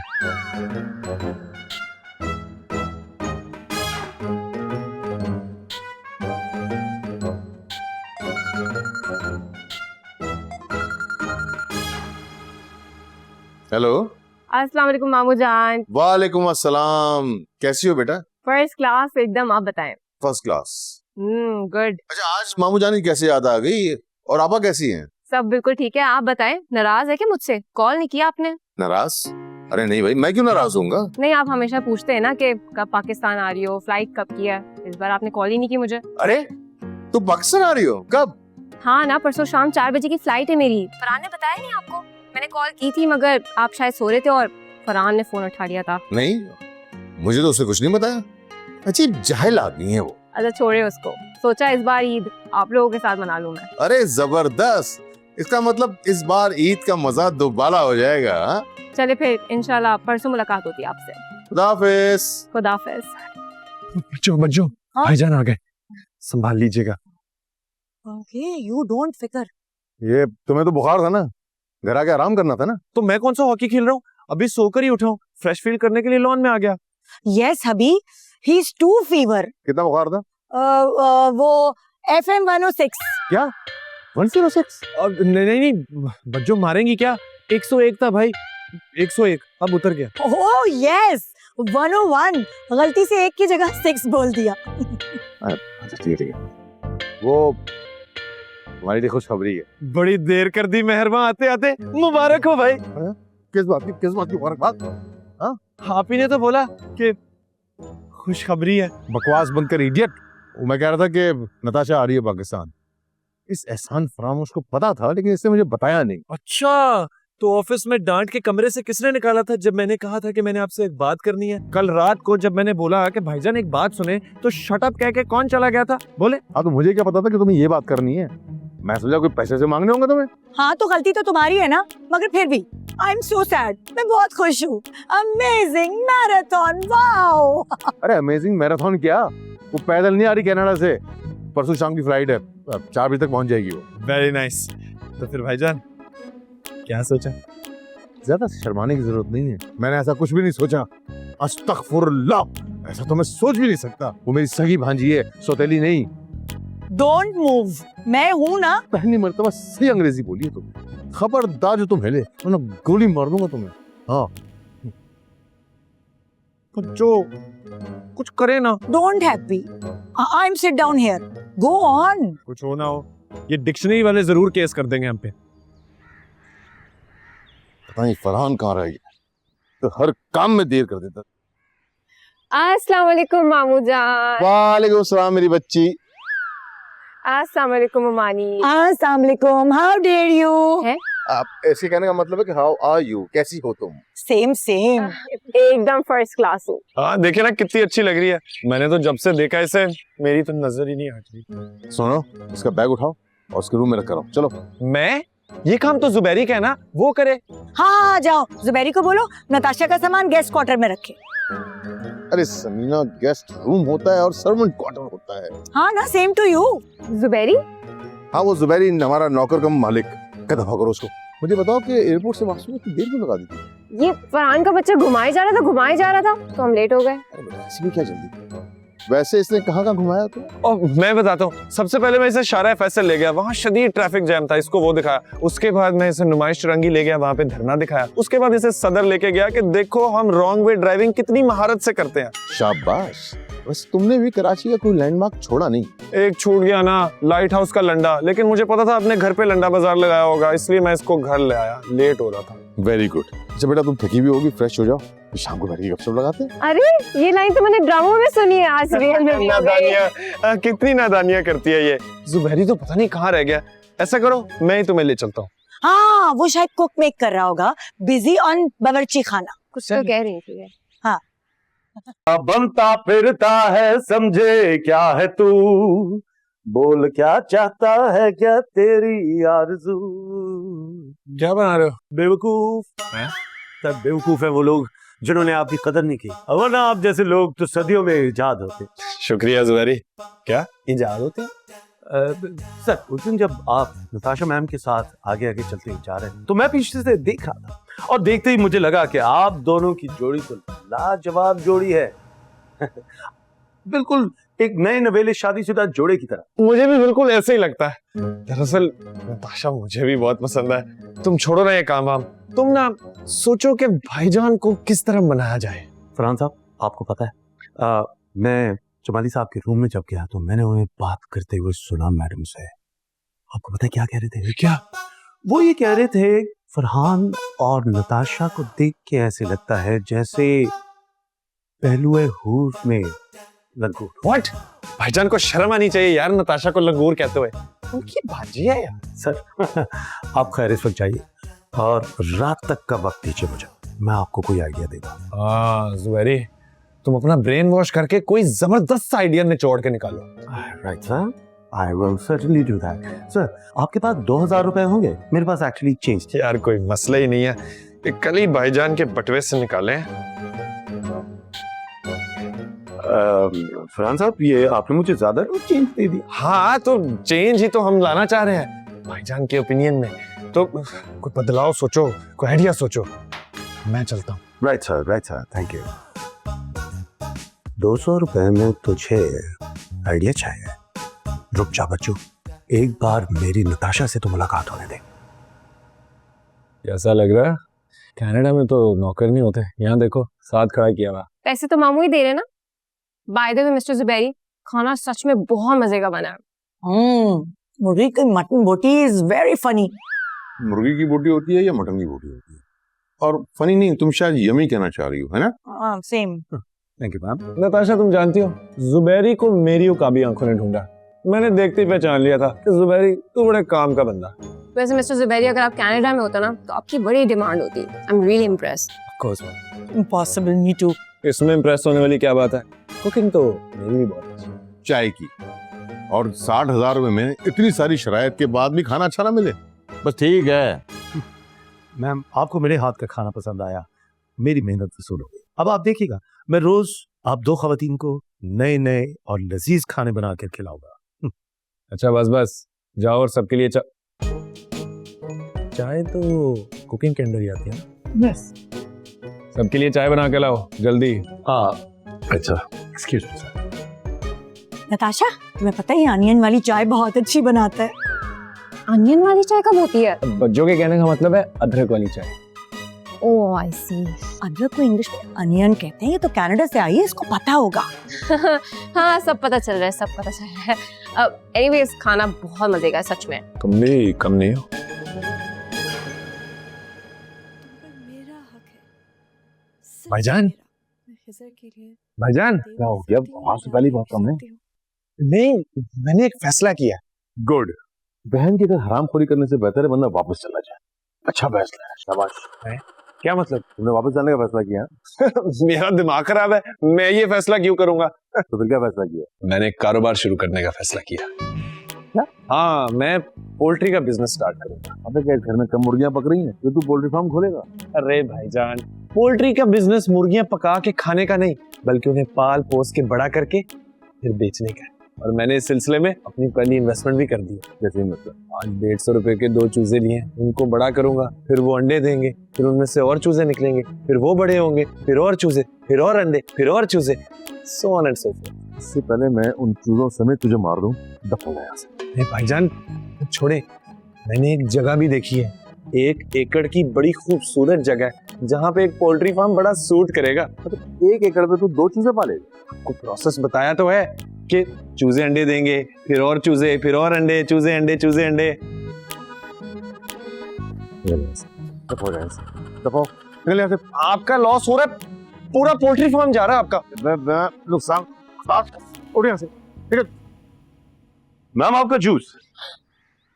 Speaker 1: हेलो।
Speaker 8: अस्सलाम वालेकुम मामू जान।
Speaker 1: वालेकुम अस्सलाम। कैसी हो बेटा?
Speaker 8: फर्स्ट क्लास एकदम, आप बताएं।
Speaker 1: First class.
Speaker 8: गुड।
Speaker 1: अच्छा, आज मामू जान की कैसे याद आ गई? और आपा कैसी हैं?
Speaker 8: सब बिल्कुल ठीक है, आप बताएं। नाराज है क्या मुझसे? कॉल नहीं किया आपने?
Speaker 1: नाराज? अरे नहीं भाई, मैं क्यों नाराज होऊंगा?
Speaker 8: नहीं, आप हमेशा पूछते हैं ना कि कब पाकिस्तान आ रही हो, फ्लाइट कब की है। इस बार आपने कॉल ही नहीं की मुझे।
Speaker 1: अरे तू पाकिस्तान आ रही हो? कब?
Speaker 8: हाँ ना, परसों शाम 4 बजे की फ्लाइट है मेरी। फरहान ने बताया नहीं आपको? मैंने कॉल की थी मगर आप शायद सो रहे थे और फरहान ने फोन उठा लिया था।
Speaker 1: नहीं, मुझे तो उसने कुछ नहीं बताया। अजीब जाहिल आदमी है वो।
Speaker 8: अच्छा छोड़े उसको, सोचा इस बार ईद आप लोगों के साथ मना लूं मैं।
Speaker 1: अरे जबरदस्त, इसका मतलब इस बार ईद का मजा दोबारा हो जाएगा। हाँ?
Speaker 8: चले फिर इंशाल्लाह परसों मुलाकात होती है आपसे।
Speaker 1: खुदा हाफिज।
Speaker 8: खुदाफिज।
Speaker 3: बच्चों,
Speaker 2: हाँ?
Speaker 3: भाईजान आ गए, संभाल लीजिएगा।
Speaker 2: ओके, यू डोंट फिकर।
Speaker 1: ये तुम्हें तो बुखार था ना, घर आके आराम करना था ना।
Speaker 3: तो मैं कौन सा हॉकी खेल रहा हूँ, अभी सोकर ही उठा हूँ, फ्रेश फील करने के लिए लॉन में आ गया।
Speaker 2: Yes hubby, he is too fever.
Speaker 1: कितना बुखार था?
Speaker 2: वो FM 106।
Speaker 1: क्या 106?
Speaker 3: अब नहीं, बच्चों मारेंगी क्या? 101 था भाई, 101, अब उतर गया।
Speaker 2: Oh yes, 101। गलती से 1 की जगह 6 बोल दिया।
Speaker 1: ठीक है। वो हमारी लिए खुशखबरी है।
Speaker 3: बड़ी देर कर दी मेहरबान, आते आते मुबारक हो भाई।
Speaker 1: किस बात की मुबारकबाद?
Speaker 3: आप ही ने तो बोला कि खुशखबरी है।
Speaker 1: बकवास बंद कर इडियट। मैं कह रहा था कि नताशा आ रही है पाकिस्तान। इस एहसान फरामोश को पता था लेकिन इसने मुझे बताया नहीं।
Speaker 3: अच्छा, तो ऑफिस में डांट के कमरे से किसने निकाला था जब मैंने कहा था कि मैंने आपसे एक बात करनी है? कल रात को जब मैंने बोला कि भाईजान एक बात सुने, तो शट अप कह के कौन चला गया था? बोले।
Speaker 1: हाँ तो मुझे क्या पता था कि तुम्हें ये बात करनी है? मैं सोचा कोई पैसे से मांगने होंगे तुम्हें।
Speaker 2: हाँ तो गलती तो तुम्हारी है ना, मगर फिर भी आई एम सो सैड। मैं बहुत खुश हूँ। Amazing marathon, wow.
Speaker 1: अरे अमेजिंग मैराथन क्या, वो पैदल नहीं आ रही कनाडा से, परसों शाम की फ्लाइट है, 4 बजे तक पहुंच जाएगी वो।
Speaker 3: Very nice. तो फिर भाईजान क्या सोचा?
Speaker 1: ज्यादा शर्माने की जरूरत नहीं है, मैंने ऐसा कुछ भी नहीं सोचा। अस्तगफुरुल्लाह, ऐसा तो मैं सोच भी नहीं सकता। वो मेरी सगी भांजी है, सौतेली नहीं।
Speaker 2: डोंट मूव, मैं हूँ ना।
Speaker 1: पहली मर्तबा सही अंग्रेजी बोली है तुम। खबरदार जो तुम हिले वरना गोली मार दूंगा तुम्हें। हाँ
Speaker 3: जो कुछ करे ना।
Speaker 2: Don't happy, I am sit down here, go on.
Speaker 3: कुछ हो ना हो, ये डिक्शनरी वाले जरूर केस कर देंगे हम पे।
Speaker 1: पता नहीं फरहान कहाँ रह गया, तो हर काम में देर कर देता।
Speaker 8: अस्सलाम वालेकुम मामू जान।
Speaker 1: वालेकुम सलाम मेरी बच्ची।
Speaker 8: अस्सलाम वालेकुम मानी।
Speaker 2: अस्सलाम वालेकुम, हाउ डेयर यू।
Speaker 1: आप ऐसे कहने का मतलब है कि हाउ आर यू, कैसी हो तुम?
Speaker 2: Same same.
Speaker 8: एकदम फर्स्ट क्लास हूँ।
Speaker 3: हाँ देखिए ना कितनी अच्छी लग रही है। मैंने तो जब से देखा इसे मेरी तो नजर ही नहीं हटी।
Speaker 1: सुनो, इसका बैग उठाओ और उसके रूम में रख कर आओ। चलो।
Speaker 3: मैं? ये काम तो जुबैरी का है ना, वो करे।
Speaker 2: हाँ जाओ, जुबैरी को बोलो नताशा का सामान गेस्ट क्वार्टर में रखे।
Speaker 1: अरे समीना, गेस्ट रूम होता है और सर्वेंट क्वार्टर होता है।
Speaker 2: हाँ ना, सेम टू यू।
Speaker 8: जुबैरी?
Speaker 1: हाँ वो जुबैरी हमारा नौकर कम मालिक। क्या दफा करो उसको। मुझे बताओ कि एयरपोर्ट से वापस में कितनी देर क्यों लगा दी थी?
Speaker 8: ये फरहान का बच्चा घुमाए जा रहा था तो हम लेट हो गए।
Speaker 1: अरे बेटा, ऐसी भी क्या जल्दी? वैसे इसने कहाँ घुमाया तुम?
Speaker 3: और मैं बताता हूँ, सबसे पहले मैं इसे शारा फैसल ले गया, वहाँ शदीद ट्रैफिक जैम था, इसको वो दिखाया। उसके बाद मैं इसे नुमाइश चुरंगी ले गया, वहाँ पे धरना दिखाया। उसके बाद इसे सदर लेके गया कि देखो हम रॉन्ग वे ड्राइविंग कितनी महारत से करते हैं।
Speaker 1: शाबाश। बस तुमने भी कराची का कोई लैंडमार्क छोड़ा नहीं।
Speaker 3: एक छूट गया ना, लाइट हाउस का लंडा, लेकिन मुझे पता था अपने घर पे लंडा बाजार लगाया होगा, इसलिए मैं इसको घर ले आया। लेट हो रहा था।
Speaker 1: Very good. अच्छा बेटा, तुम थकी भी होगी, फ्रेश हो जाओ, शाम को बैठ के गपशप लगाते हैं।
Speaker 8: अरे ये लाइन तो मैंने ड्रामों में सुनी है, आज रियल में भी हो गई।
Speaker 3: कितनी नादानियां करती है ये। जुबैरी तो पता नहीं कहाँ रह गया। ऐसा करो, मैं ही तुम्हें ले चलता हूँ।
Speaker 2: हाँ वो शायद कुक मेक कर रहा होगा, बिजी ऑन बावर्ची खाना।
Speaker 8: कुछ तो कह रही थी।
Speaker 2: हाँ।
Speaker 6: बनता फिरता है, समझे क्या है तू, बोल क्या चाहता है, क्या तेरी आरज़ू।
Speaker 3: क्या बना रहे हो?
Speaker 6: बेवकूफ
Speaker 3: हैं?
Speaker 6: सब बेवकूफ है वो लोग जिन्होंने आपकी कदर नहीं की, वरना आप जैसे लोग तो सदियों में इजाद होते।
Speaker 3: शुक्रिया जुबैरी। क्या इजाद होते हैं?
Speaker 6: सर उस दिन जब आप नताशा मैम के साथ आगे आगे चलते जा रहे हैं तो मैं पीछे से देख रहा था और देखते ही मुझे लगा कि आप दोनों की जोड़ी तो लाजवाब जोड़ी है। बिल्कुल एक नए नवेले शादीशुदा जोड़े की तरह।
Speaker 3: मुझे भी बिल्कुल ऐसे ही लगता है। दरअसल नताशा मुझे भी बहुत पसंद है। तुम छोड़ो ना ये काम वाम, तुम ना सोचो कि भाईजान को किस तरह मनाया जाए।
Speaker 6: फरहान साहब आपको पता है, मैं जमाली साहब के रूम में जब गया तो मैंने उन्हें बात करते हुए सुना मैडम से। आपको पता है क्या कह रहे थे?
Speaker 3: क्या?
Speaker 6: वो ये कह रहे थे फरहान और नताशा को देख के ऐसे लगता है जैसे पहलुए हूर में लंगूर।
Speaker 3: व्हाट? भाईजान को शर्म आनी चाहिए यार, नताशा को लंगूर कहते हुए। उनकी भाजी है यार।
Speaker 6: सर आप खैर इस वक्त जाइए और रात तक का वक्त दीजिए मुझे, मैं आपको कोई आइडिया देगा।
Speaker 3: जुबैरी, तुम अपना ब्रेन वॉश करके कोई जबरदस्त आइडिया निचोड़ के निकालो।
Speaker 6: Right sir, I will certainly do that. Sir आपके पास 2000 रुपए होंगे? मेरे पास एक्चुअली चेंज थे।
Speaker 3: यार कोई मसला ही नहीं है, कल ही भाईजान के बटवे से निकाले।
Speaker 6: फरहान साहब ये आपने मुझे ज्यादा चेंज दे दी।
Speaker 3: हाँ तो चेंज ही तो हम लाना चाह रहे हैं भाईजान के ओपिनियन में, तो कोई बदलाव सोचो, कोई आइडिया सोचो। मैं चलता हूँ।
Speaker 6: Right sir, thank you. 200 रुपए में तुझे आइडिया चाहिए? रुक जा बच्चों, एक बार मेरी नताशा से तो मुलाकात होने दे।
Speaker 3: कैसा लग रहा है? कनाडा में तो नौकर नहीं होते, यहाँ देखो साथ खड़ा किया हुआ।
Speaker 8: पैसे तो मामू ही दे रहे ना। By the way mister Zubairi, खाना सच में बहुत मजे का बना है।
Speaker 2: मुर्गी की मटन बोटी इज वेरी फनी।
Speaker 1: मुर्गी की बोटी होती है या मटन की बोटी होती है? और फनी नहीं, तुम शायद यमी कहना चाह रही हो, है ना?
Speaker 2: Same.
Speaker 6: Thank you ma'am.
Speaker 3: Natasha तुम जानती हो, जुबैरी को मेरी उकाबी आंखों ने ढूंढा। मैंने देखते ही पहचान लिया था कि जुबैरी तू बड़े काम का बंदा।
Speaker 8: वैसे मिस्टर जुबैरी, अगर आप कनाडा में होते ना तो आपकी बड़ी डिमांड होती। I am really impressed.
Speaker 3: Of course ma'am,
Speaker 2: impossible, me too.
Speaker 3: इसमें इम्प्रेस होने वाली क्या बात है? कुकिंग तो मेरी भी बहुत अच्छी है।
Speaker 1: चाय की, और 60,000 रुपए में इतनी सारी शरायत के बाद भी खाना अच्छा ना मिले, बस ठीक है।
Speaker 5: मैम, आपको मेरे हाथ का खाना पसंद आया, मेरी मेहनत वसूल हो गई। अब आप देखिएगा, मैं रोज आप दो खवातीन को नए नए और लजीज खाने बना कर खिलाऊंगा।
Speaker 3: अच्छा बस बस जाओ, और सबके लिए चाय तो कुकिंग के अंदर ही आती है ना?
Speaker 5: यस।
Speaker 3: सबके लिए चाय बना के लाओ जल्दी।
Speaker 5: अच्छा, एक्सक्यूज मी सर।
Speaker 2: नताशा, तुम्हें पता है अनियन वाली चाय बहुत अच्छी बनाता है।
Speaker 8: अनियन वाली चाय कब होती है?
Speaker 3: बच्चों के कहने का मतलब है अदरक वाली चाय।
Speaker 8: ओह आई सी।
Speaker 2: अदरक को इंग्लिश में अनियन कहते हैं। ये तो कनाडा से आई है, इसको पता होगा।
Speaker 8: हाँ, सब पता चल रहा है, सब पता चल रहा है। एनीवेज, खाना बहुत मजे का है सच में।
Speaker 3: तुम भी कम नहीं हो। भाईजान, भाईजान,
Speaker 1: क्या हो गया? वहां से पहले बहुत कम है।
Speaker 3: नहीं, मैंने एक फैसला किया।
Speaker 1: गुड। बहन की तरह हरामखोरी करने से बेहतर है बंदा वापस चला जाए। अच्छा फैसला है, शाबाश।
Speaker 3: क्या मतलब?
Speaker 1: तुमने वापस जाने का फैसला किया?
Speaker 3: मेरा दिमाग खराब है, मैं ये फैसला क्यों करूंगा?
Speaker 1: तो फिर क्या फैसला किया?
Speaker 3: मैंने एक कारोबार शुरू करने का फैसला किया। क्या? हाँ, मैं पोल्ट्री का बिजनेस स्टार्ट करूंगा।
Speaker 1: अबे क्या घर में कम मुर्गियां पक रही हैं तो तू पोल्ट्री फार्म खोलेगा?
Speaker 3: अरे भाईजान, पोल्ट्री का बिजनेस मुर्गियां पका के खाने का नहीं, बल्कि उन्हें पाल पोस के बड़ा करके फिर बेचने का है। और मैंने इस सिलसिले में अपनी पहली इन्वेस्टमेंट भी कर दी है।
Speaker 1: जैसे मतलब?
Speaker 3: आज 150 रुपए के 2 चूजे लिए, उनको बड़ा करूंगा, फिर वो अंडे देंगे, फिर उनमें से और चूजे निकलेंगे, फिर वो बड़े होंगे, फिर और चूजे, फिर और अंडे, फिर और चूजे, so on and so fourth.
Speaker 1: इससे पहले मैं उन चूजों समेत तुझे मार दूं, दफा हो यहाँ से।
Speaker 3: नहीं भाईजान, छोड़े, मैंने एक जगह भी देखी है, 1 एकड़ की बड़ी खूबसूरत जगह है, जहाँ पे एक पोल्ट्री फार्म बड़ा सूट करेगा।
Speaker 1: तो 1 एकड़ पे तू 2 चूजे पालेगा?
Speaker 3: आपको प्रोसेस बताया तो है कि चूजे अंडे देंगे, फिर और चूजे, फिर और अंडे, चूजे अंडे, चूजे अंडे।
Speaker 1: दफा हो यहाँ से, दफा हो, निकल यहाँ से।
Speaker 3: आपका लॉस हो रहा है, पूरा पोल्ट्री फार्म जा रहा है आपका।
Speaker 1: मैं नुकसान, उठ यहाँ से, ठीक है? मैम आपका जूस।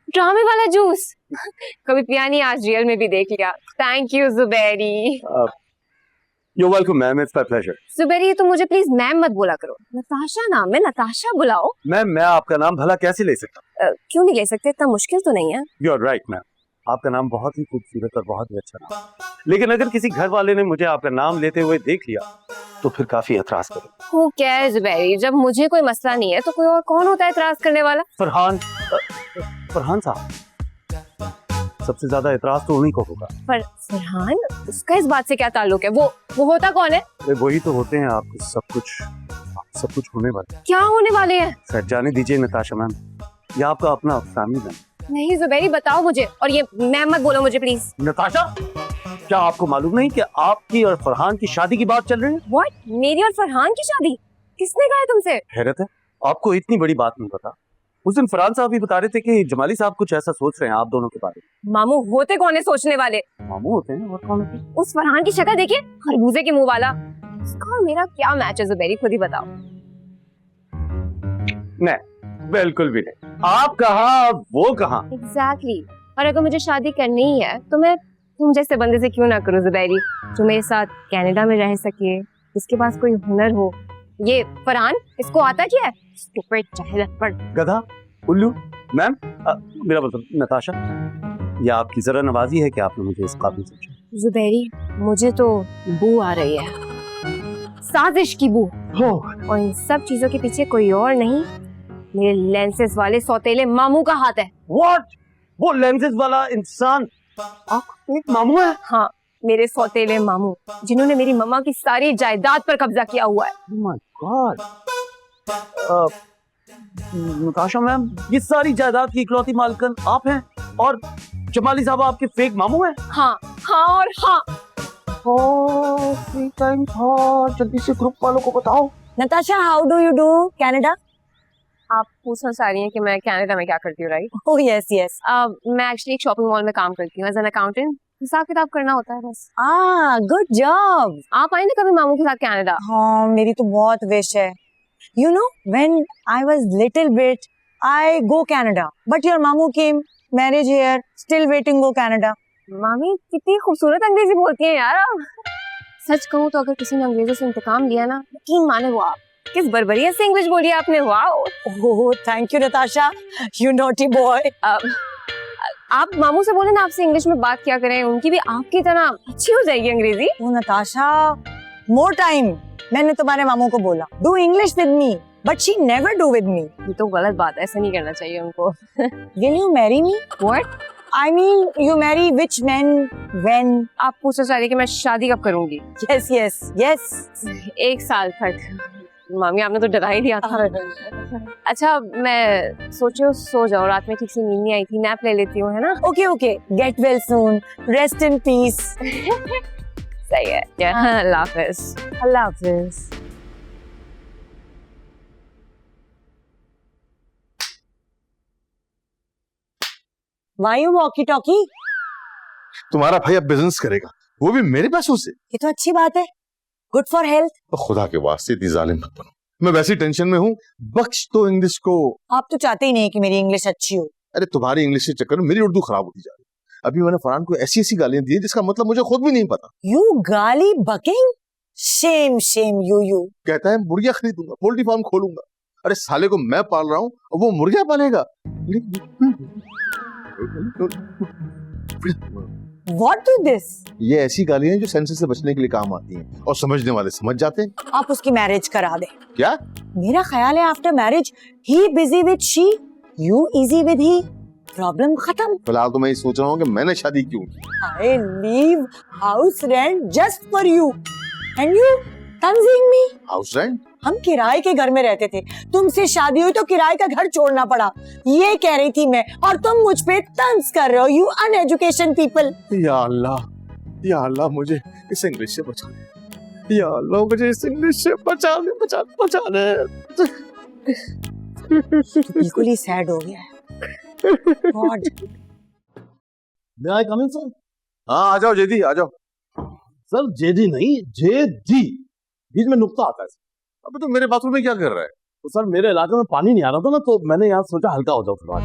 Speaker 8: ड्रामे वाला जूस कभी पिया नहीं, आज रियल में भी देख लिया। Thank you Zubairi.
Speaker 1: You're welcome, ma'am. It's my pleasure.
Speaker 8: Zubairi, तो मुझे प्लीज मैम मत बोला करो, नताशा नाम है, नताशा बुलाओ।
Speaker 1: मैम मैं आपका नाम भला कैसे ले सकता हूँ?
Speaker 8: क्यों नहीं ले सकते? इतना मुश्किल तो नहीं है।
Speaker 1: You're right, ma'am. आपका नाम बहुत ही खूबसूरत और बहुत ही अच्छा नाम, लेकिन अगर किसी घर वाले ने मुझे आपका नाम लेते हुए देख लिया तो फिर काफी एतराज करेगा।
Speaker 8: हूँ क्या है जुबैरी, जब मुझे कोई मसला नहीं है तो कोई और कौन होता है एतराज करने वाला?
Speaker 1: फरहान साहब, सबसे ज्यादा एतराज तो उन्हीं को होगा।
Speaker 8: पर फरहान, उसका इस बात से क्या ताल्लुक है? वो होता कौन है?
Speaker 1: वही तो होते हैं आपको सब कुछ होने वाले।
Speaker 8: क्या होने वाले हैं?
Speaker 1: सर जाने दीजिए नताशा मैम, ये आपका अपना फैमिली मैम।
Speaker 8: नहीं जुबैरी, बताओ मुझे, और ये मैम मत बोलो मुझे प्लीज।
Speaker 1: नताशा, क्या आपको मालूम नहीं कि आपकी और फरहान की शादी की बात चल रही है?
Speaker 8: व्हाट? मेरी और फरहान की शादी? किसने कहा है तुमसे?
Speaker 1: हैरत है, आपको इतनी बड़ी बात नहीं पता। उस दिन फरहान साहब भी बता रहे थे कि जमाली साहब कुछ ऐसा सोच रहे हैं आप दोनों के बारे में।
Speaker 8: मामू होते कौन है सोचने वाले?
Speaker 1: मामू होते हैं और कौन होते हैं?
Speaker 8: उस फरहान की शक्ल देखिए, खरबूजे के मुंह वाला। उसका और मेरा क्या मैच है जुबैरी, खुद ही बताओ।
Speaker 1: नहीं, बिल्कुल भी नहीं। आप कहाँ वो कहाँ?
Speaker 8: एग्जैक्टली। और अगर मुझे शादी करनी ही है तो मैं तुम जैसे बंदे से क्यों ना करूं जुबैरी, जो मेरे साथ कनाडा में रह सके, जिसके पास कोई हुनर हो। ये फरहान, इसको आता क्या है? स्टूपिड जाहिलपड़,
Speaker 1: गधा, उल्लू। मैम मेरा मतलब नताशा, ये आपकी जरा नवाजी है कि आपने मुझे इस काबिल सोचा।
Speaker 8: जुबैरी, मुझे तो बू आ रही है, साजिश की बू। और इन सब चीजों के पीछे कोई और नहीं, मेरे लेंसेज वाले सौतेले मामू का हाथ है।
Speaker 1: What? वो लेंसेज वाला इंसान आपका एक मामू है?
Speaker 8: हाँ, मेरे सौतेले मामू, जिन्होंने मेरी मम्मा की सारी जायदाद पर कब्जा किया हुआ है।
Speaker 1: Oh my God. Natasha ma'am, ये सारी जायदाद की इकलौती मालकिन आप हैं और जमाली साहब आपके फेक मामू हैं?
Speaker 8: हाँ हाँ और हाँ।
Speaker 1: फ्री टाइम था, जल्दी से ग्रुप वालों को बताओ।
Speaker 2: Natasha, how do you do Canada?
Speaker 8: आप पूछना चाह रही हैं कि मैं कनाडा में क्या करती हूँ, राइट?
Speaker 2: Oh yes yes.
Speaker 8: मैं एक्चुअली एक शॉपिंग मॉल में काम करती हूँ एज एन अकाउंटेंट। हिसाब किताब करना होता है बस।
Speaker 2: Good job.
Speaker 8: आप आएंगे कभी मामू के साथ कनाडा?
Speaker 2: हाँ, मेरी तो बहुत विश है। You know, when I was little bit, I go Canada, but your mamu came marriage here, still waiting go Canada.
Speaker 8: मामी कितनी खूबसूरत अंग्रेजी बोलती हैं यार आप। सच कहूँ तो अगर किसी ने अंग्रेजों से इंतकाम लिया ना, यकीन माने वो आप। किस बर्बरियत से इंग्लिश बोली आपने, wow.
Speaker 2: Oh thank you Natasha, you naughty boy.
Speaker 8: आप मामू से बोले ना आपसे इंग्लिश में बात किया करें, उनकी भी आपकी तरह अच्छी हो जाएगी अंग्रेजी।
Speaker 2: ओह नताशा, मोर टाइम। मैंने तुम्हारे मामू को बोला do English with me, but she never do with me.
Speaker 8: ये तो गलत बात है, ऐसा नहीं करना चाहिए उनको।
Speaker 2: Will you marry me?
Speaker 8: What?
Speaker 2: I mean, you marry which men when?
Speaker 8: आप पूछना चाह रही कि मैं शादी कब करूंगी?
Speaker 2: Yes, yes, yes.
Speaker 8: 1 साल तक। मामी आपने तो डरा ही दिया था। अच्छा मैं सोच रही हूँ सो जाओ, रात में ठीक से नींद नहीं आई थी, नैप ले लेती हूँ, है ना?
Speaker 2: Okay, okay. Get well soon. Rest in peace.
Speaker 8: सही है। अल्लाह हाफिज।
Speaker 2: अल्लाह हाफिज। Why you walkie talkie?
Speaker 1: तुम्हारा भाई अब बिजनेस करेगा, वो भी मेरे पैसों से।
Speaker 2: ये तो अच्छी बात है। Good for health.
Speaker 1: तो खुदा के वास्ते इतनी जालिम मत बनो, मैं वैसी टेंशन में हूँ, बख्श तो इंग्लिश को।
Speaker 2: आप तो चाहते ही नहीं कि मेरी इंग्लिश अच्छी हो।
Speaker 1: अरे तुम्हारी इंग्लिश के चक्कर में मेरी उर्दू खराब होती जा रही है। अभी मैंने फरहान को ऐसी ऐसी गालियां दी जिसका मतलब मुझे खुद भी नहीं पता।
Speaker 2: You गाली बकिंग? Shame, shame you.
Speaker 1: कहता है मुर्गिया खरीदूंगा, पोल्ट्री फार्म खोलूंगा। अरे साले को मैं पाल रहा हूँ और वो मुर्गिया पालेगा।
Speaker 2: What do this?
Speaker 1: ये ऐसी गालियां हैं जो सेंसर से बचने के लिए काम आती हैं और समझने वाले समझ जाते हैं।
Speaker 2: आप उसकी मैरिज करा दें।
Speaker 1: क्या?
Speaker 2: मेरा ख्याल है after marriage he busy with she, you easy with he, problem खत्म।
Speaker 1: फिलहाल तो मैं ये सोच रहा हूँ कि मैंने शादी क्यों की।
Speaker 2: I leave house rent just for you and you Tanzeem me.
Speaker 1: House rent?
Speaker 2: हम किराए के घर में रहते थे, तुमसे शादी हुई तो किराए का घर छोड़ना पड़ा, ये कह रही थी मैं, और तुम मुझ पे तंज कर रहे हो। You uneducation people.
Speaker 1: या अल्लाह मुझे इस इंग्लिश से बचा ले। या अल्लाह मुझे इस इंग्लिश से बचा ले।
Speaker 2: बिल्कुल ही सैड हो गया है। God.
Speaker 6: May I come in, sir?
Speaker 1: हाँ आ जाओ जेदी, आ जाओ।
Speaker 6: सर जेडी नहीं, जेडी, बीच में नुक्ता आता है।
Speaker 1: अबे तो मेरे बाथरूम में क्या कर रहा है?
Speaker 6: तो सर मेरे इलाके में पानी नहीं आ रहा था ना, तो मैंने यहाँ सोचा हल्का हो जाओ फिलहाल।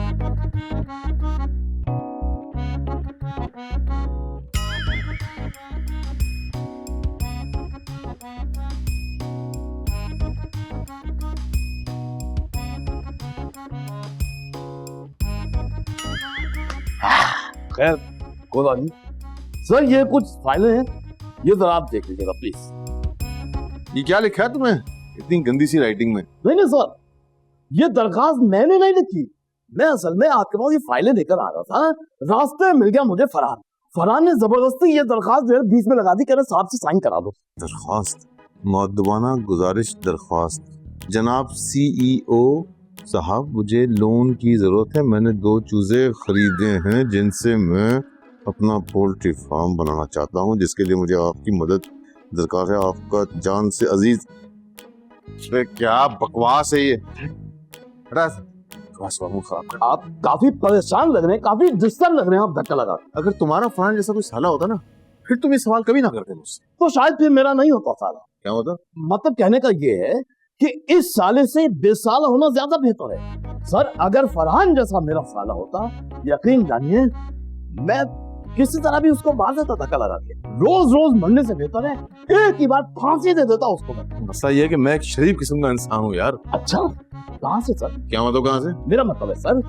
Speaker 6: खैर कोई बात नहीं सर, ये कुछ फाइलें हैं, ये जरा आप देख लीजिएगा प्लीज।
Speaker 1: ये क्या लिखा है तुम्हें इतनी गंदी सी राइटिंग में?
Speaker 6: नहीं सर, ये दरखास्त मैंने नहीं लिखी, मैं असल में आपके पास ये फाइलें लेकर आ रहा था, रास्ते में मिल गया मुझे फरहान ने जबरदस्ती ये दरखास्त जो है बीच में लगा दी, कह रहे साहब से साइन करा दो।
Speaker 1: दरखास्त, मुअद्दबाना गुजारिश दरखास्त। जनाब CEO साहब, मुझे लोन की जरूरत है। मैंने 2 चूजे खरीदे हैं जिनसे मैं अपना पोल्ट्री फार्म बनाना चाहता हूँ, जिसके लिए मुझे आपकी मदद दरकार है। आपका जान से अजीज। क्या बकवास है ये?
Speaker 6: आप काफी परेशान लग रहे हैं, काफी डिस्टर्ब लग रहे हैं, आप धक्का लगा।
Speaker 1: अगर तुम्हारा फरहान जैसा कोई साला होता ना, फिर तुम ये सवाल कभी ना करते मुझसे।
Speaker 6: तो शायद फिर मेरा नहीं होता साला।
Speaker 1: क्या होता?
Speaker 6: मतलब कहने का ये है कि इस साले से बेसाला होना ज्यादा बेहतर है। सर अगर फरहान जैसा मेरा साला होता, यकीन जानिए मैं किसी तरह भी उसको मार देता धक्का लगा के। रोज मरने से बेहतर है एक ही बार फांसी दे देता उसको।
Speaker 1: मसला ये है कि मैं एक शरीफ किस्म का इंसान हूँ यार।
Speaker 6: अच्छा कहाँ से सर?
Speaker 1: क्या मतलब कहाँ से?
Speaker 6: मेरा मतलब है सर,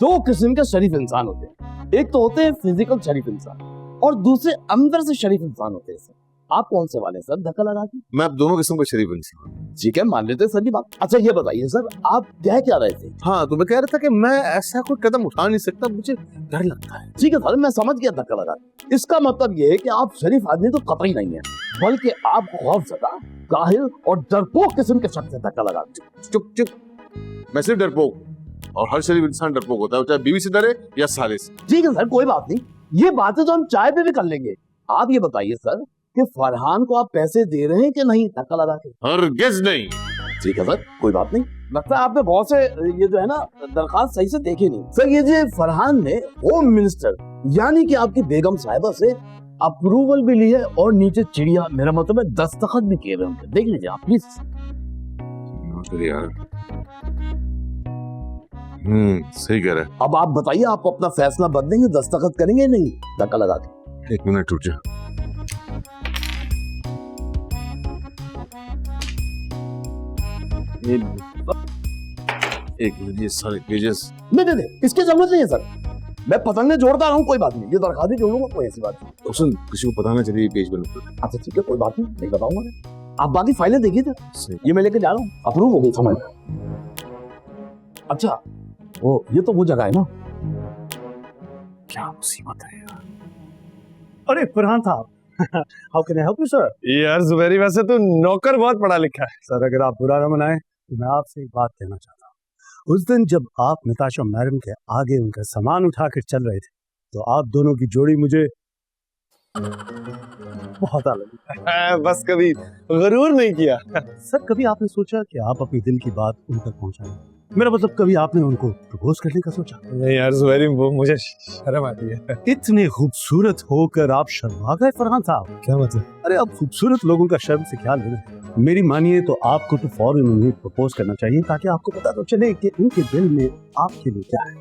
Speaker 6: 2 किस्म के शरीफ इंसान होते हैं, एक तो होते हैं फिजिकल शरीफ इंसान और दूसरे अंदर से शरीफ इंसान होते हैं। सर आप कौन से वाले सर धक्का लगा के?
Speaker 1: मैं अब दोनों किस्म का शरीफ इंसान।
Speaker 6: ठीक है मान लेते हैं सर की बात। अच्छा ये बताइए सर, आप कह क्या रहे थे?
Speaker 1: हाँ तो मैं कह रहा था कि मैं ऐसा कोई कदम उठा नहीं सकता, मुझे डर लगता है।
Speaker 6: ठीक है सर, मैं समझ गया धक्का लगा। इसका मतलब ये है कि आप शरीफ आदमी तो कतई नहीं है, बल्कि आप खौफजदा, काहिल और डरपोक किस्म के शख्स से धक्का लगा।
Speaker 1: चुप, मैं सिर्फ डरपोक, और हर शरीफ इंसान डरपोक होता है, चाहे बीवी से डरे या साले से।
Speaker 6: ठीक है सर कोई बात नहीं, ये बातें तो हम चाय पे भी कर लेंगे। आप ये बताइए सर कि फरहान को आप पैसे दे रहे हैं कि नहीं धक्का लगा के?
Speaker 1: हरगिज़ नहीं।
Speaker 6: ठीक है सर कोई बात नहीं, लगता है आपने बहुत से ये जो है ना दरखास्त सही से देखे नहीं। सर ये जो फरहान ने होम मिनिस्टर यानी कि आपकी बेगम साहिबा से अप्रूवल भी ली है और नीचे चिड़िया, मेरा मतलब है दस्तखत भी किए हुए उनके, देख लीजिए आप प्लीज।
Speaker 1: यार सही कह रहे हैं।
Speaker 6: अब आप बताइए, आप अपना फैसला बदलेंगे, दस्तखत करेंगे नहीं धक्का लगा के?
Speaker 1: 1 मिनट रुक जा। एक मिनट, ये सारे पेजेस।
Speaker 6: नहीं, इसकी जरूरत नहीं है सर। मैं पतंगे जोड़ता रहा हूँ, कोई बात नहीं, ये दरखास्त ही जोड़ूंगा, कोई ऐसी बात नहीं।
Speaker 1: सुन, किसी को पता ना चले ये पेज बना।
Speaker 6: अच्छा ठीक है, कोई बात नहीं बताऊंगा मैं। आप बाकी फाइलें देखिए सर, ये मैं लेके जा रहा हूँ, अप्रूव हो गई समझ। अच्छा वो ये तो वो जगह है ना,
Speaker 5: क्या मुसीबत है यार। अरे फरहान साहब, how can I help you sir?
Speaker 3: यार जुबैरी, वैसे तो नौकर बहुत पढ़ा लिखा है।
Speaker 5: सर अगर आप बुरा न मनाएं तो मैं आपसे एक बात कहना चाहता हूँ। उस दिन जब आप नताशा मैडम के आगे उनका सामान उठाकर चल रहे थे तो आप दोनों की जोड़ी मुझे बहुत लगी।
Speaker 3: बस कभी गरूर नहीं किया।
Speaker 5: सर कभी आपने सोचा कि आप अपनी दिल की बात उन तक पहुंचाएं? मेरा मतलब कभी आपने उनको प्रपोज करने का सोचा?
Speaker 3: नहीं यार जुबैरी, वो मुझे शर्म आती है।
Speaker 5: इतने खूबसूरत होकर आप शर्मा गए फरहान साहब?
Speaker 3: क्या मतलब?
Speaker 5: अरे अब खूबसूरत लोगों का शर्म से क्या लेना है? मेरी मानिए तो आपको तो फौरन उन्हें प्रपोज करना चाहिए ताकि आपको पता तो चले कि उनके दिल में आपके लिए क्या है।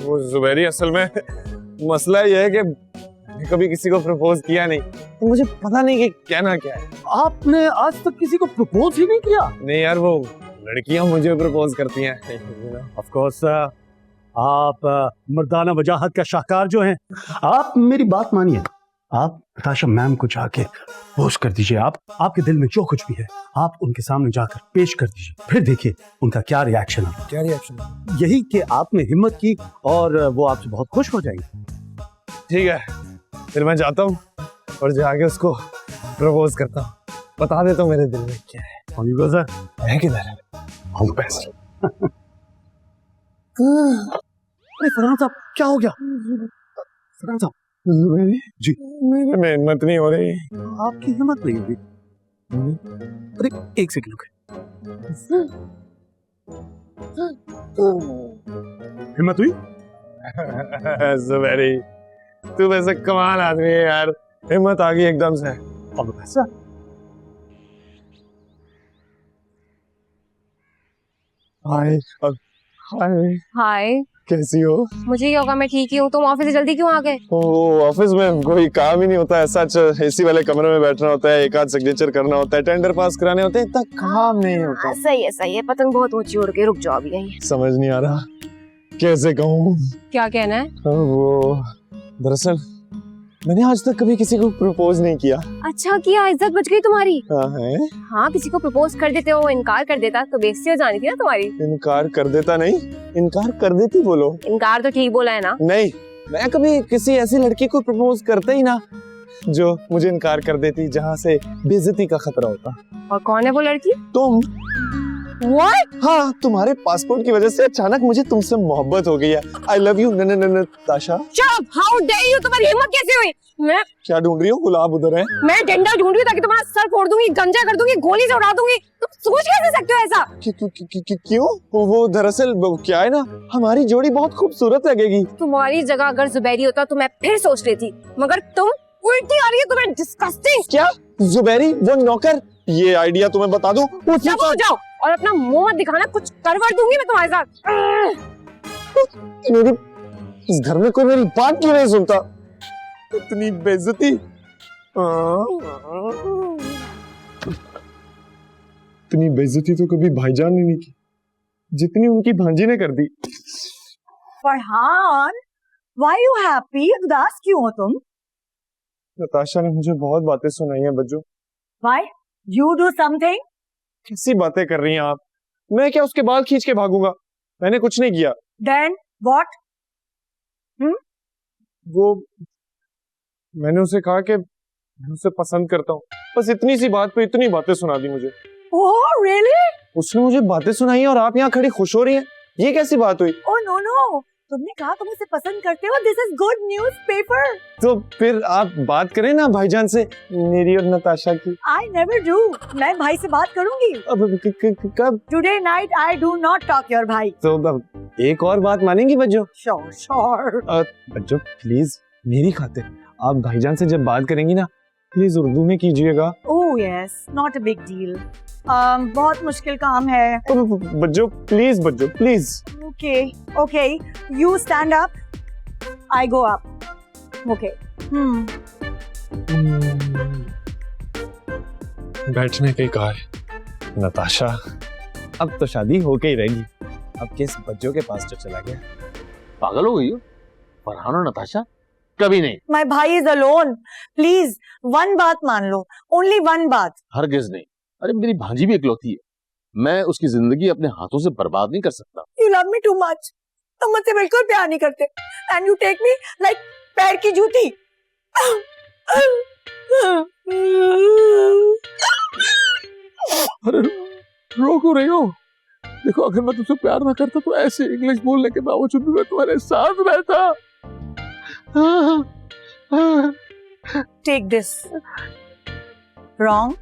Speaker 3: वो जुबैरी, असल में मसला ये है कि मैंने कभी किसी को प्रपोज किया नहीं, तो मुझे पता नहीं कि कहना क्या है।
Speaker 5: आपने आज तक किसी को प्रपोज ही नहीं किया?
Speaker 3: नहीं यार, वो लड़कियां मुझे प्रपोज करती हैं।
Speaker 5: ऑफ कोर्स आप मर्दाना वजाहत का शाहकार जो हैं। आप मेरी बात मानिए, आप नताशा मैम को जाके पोस्ट कर दीजिए। आप आपके दिल में जो कुछ भी है आप उनके सामने जाकर पेश कर दीजिए, फिर देखिए उनका क्या रिएक्शन है।
Speaker 3: क्या रिएक्शन?
Speaker 5: यही कि आपने हिम्मत की और वो आपसे बहुत खुश हो जाएंगे।
Speaker 3: ठीक है, फिर मैं जाता हूँ और जाके उसको प्रपोज करता हूँ, बता देता हूँ मेरे दिल में क्या है। है किधर है?
Speaker 5: All the best. अरे फरहान साहब, क्या हो गया? फरहान साहब जी,
Speaker 3: मैं हिम्मत नहीं हो रही।
Speaker 5: आपकी हिम्मत नहीं होगी? अरे एक सेकंड रुके। हिम्मत हुई?
Speaker 3: जुबैरी, तू वैसे कमाल आदमी है यार, हिम्मत आ गई एकदम से।
Speaker 5: All the best.
Speaker 3: Hi hi,
Speaker 8: hi,
Speaker 3: कैसी हो?
Speaker 8: मुझे ये होगा मैं ठीक ही हूँ। तुम ऑफिस से जल्दी क्यों आ गए?
Speaker 3: ओ, ऑफिस में कोई काम ही नहीं होता है सच। एसी वाले कमरे में बैठना होता है, एक आध सिग्नेचर करना होता है, टेंडर पास कराने होते हैं, इतना काम नहीं होता।
Speaker 8: सही है, पतंग बहुत ऊंची उड़ के रुक जाओ अभी यहीं।
Speaker 3: समझ नहीं आ रहा कैसे कहूँ।
Speaker 8: क्या कहना है?
Speaker 3: वो दरअसल मैंने आज तक कभी किसी को प्रपोज नहीं किया।
Speaker 8: अच्छा किया, इज्जत बच गई तुम्हारी।
Speaker 3: हाँ है?
Speaker 8: हाँ, किसी को प्रपोज कर देते हो, इनकार कर देता तो बेइज्जती हो जानी थी ना तुम्हारी।
Speaker 3: इनकार कर देता नहीं, इनकार कर देती बोलो।
Speaker 8: इनकार तो ठीक बोला है ना?
Speaker 3: नहीं, मैं कभी किसी ऐसी लड़की को प्रपोज करता ही ना जो मुझे इनकार कर देती, जहाँ से बेइज्जती का खतरा होता।
Speaker 8: और कौन है वो लड़की?
Speaker 3: तुम।
Speaker 8: What?
Speaker 3: हाँ, तुम्हारे पासपोर्ट की वजह से अचानक मुझे तुमसे मोहब्बत हो गई है। I love you Natasha.
Speaker 8: Shut up! How dare you? तुम्हारी हिम्मत कैसे हुई? मैं
Speaker 3: क्या ढूंढ रही हो? गुलाब उधर है।
Speaker 8: मैं डंडा ढूंढ रही हूँ ताकि तुम्हारा सर फोड़ दूंगी, गंजा कर दूंगी, गोली से उड़ा दूंगी। तुम सोच कैसे सकते हो ऐसा?
Speaker 3: क्यों? वो दरअसल क्या है ना, हमारी जोड़ी बहुत खूबसूरत लगेगी।
Speaker 8: तुम्हारी जगह अगर जुबैरी होता तो मैं फिर सोच रही थी, मगर तुम उल्टी आ रही है। तुम्हें डिस्गस्टिंग।
Speaker 3: क्या जुबैरी वो नौकर? ये आइडिया तुम्हें बता दूं?
Speaker 8: जब हो जाओ और अपना मुंह मत दिखाना, कुछ करवट दूंगी मैं तुम्हारे साथ।
Speaker 3: मेरी इस घर में कोई मेरी बात क्यों नहीं सुनता? इतनी बेइज्जती। इतनी बेइज्जती तो कभी भाईजान ने नहीं की जितनी उनकी भांजी ने कर दी।
Speaker 2: Farhan, why you happy? उदास क्यों हो तुम?
Speaker 3: नताशा ने मुझे बहुत बातें सुनाई हैं बच्चों।
Speaker 2: Why? You do something?
Speaker 3: कैसी बातें कर रही हैं आप? मैं क्या उसके बाल खींच के भागूंगा? मैंने कुछ नहीं किया।
Speaker 2: Then what?
Speaker 3: वो मैंने उसे कहा कि मैं उसे पसंद करता हूँ, बस इतनी सी बात पे इतनी बातें सुना दी मुझे।
Speaker 2: Oh really?
Speaker 3: उसने मुझे बातें सुनाई हैं और आप यहाँ खड़ी खुश हो रही हैं? ये कैसी बात हुई?
Speaker 2: Oh no, तुमने कहा तुम उसे पसंद करते हो। This is good news paper.
Speaker 3: तो फिर आप बात करें ना भाईजान से, मेरी और नताशा की।
Speaker 2: I never do. मैं भाई से बात करूंगी।
Speaker 3: अब कब?
Speaker 2: Today night I do not talk your भाई।
Speaker 3: तो अब एक और बात मानेंगी बच्चों?
Speaker 2: Sure.
Speaker 3: बच्चों प्लीज मेरी खातिर आप भाईजान से जब बात करेंगी ना, प्लीज उर्दू में कीजिएगा।
Speaker 2: Oh Oh yes, not a big deal. बहुत मुश्किल काम है.
Speaker 3: बच्चों प्लीज, बच्चों please.
Speaker 2: Okay. You stand up. I go up. Okay.
Speaker 3: बैठने के कहा है नताशा.
Speaker 5: अब तो शादी होके ही रहेगी. अब किस बच्चों के पास चला गया?
Speaker 1: पागल हो गई हो? फरहान और नताशा कभी नहीं.
Speaker 2: My भाई is alone. Please, one बात मान लो. Only one बात.
Speaker 1: हरगिज नहीं. अरे मेरी भांजी भी इकलौती है. मैं उसकी जिंदगी अपने हाथों से बर्बाद नहीं कर सकता.
Speaker 2: You love me too much. तुम मुझसे बिल्कुल प्यार नहीं करते. And you take me like पैर की जूती.
Speaker 1: अरे रो क्यों रही हो? देखो अगर मैं तुझसे प्यार ना करता तो ऐसे इंग्लिश बोलने के बावजूद भी मैं तुम्हारे साथ रहता.
Speaker 2: Take this. Wrong.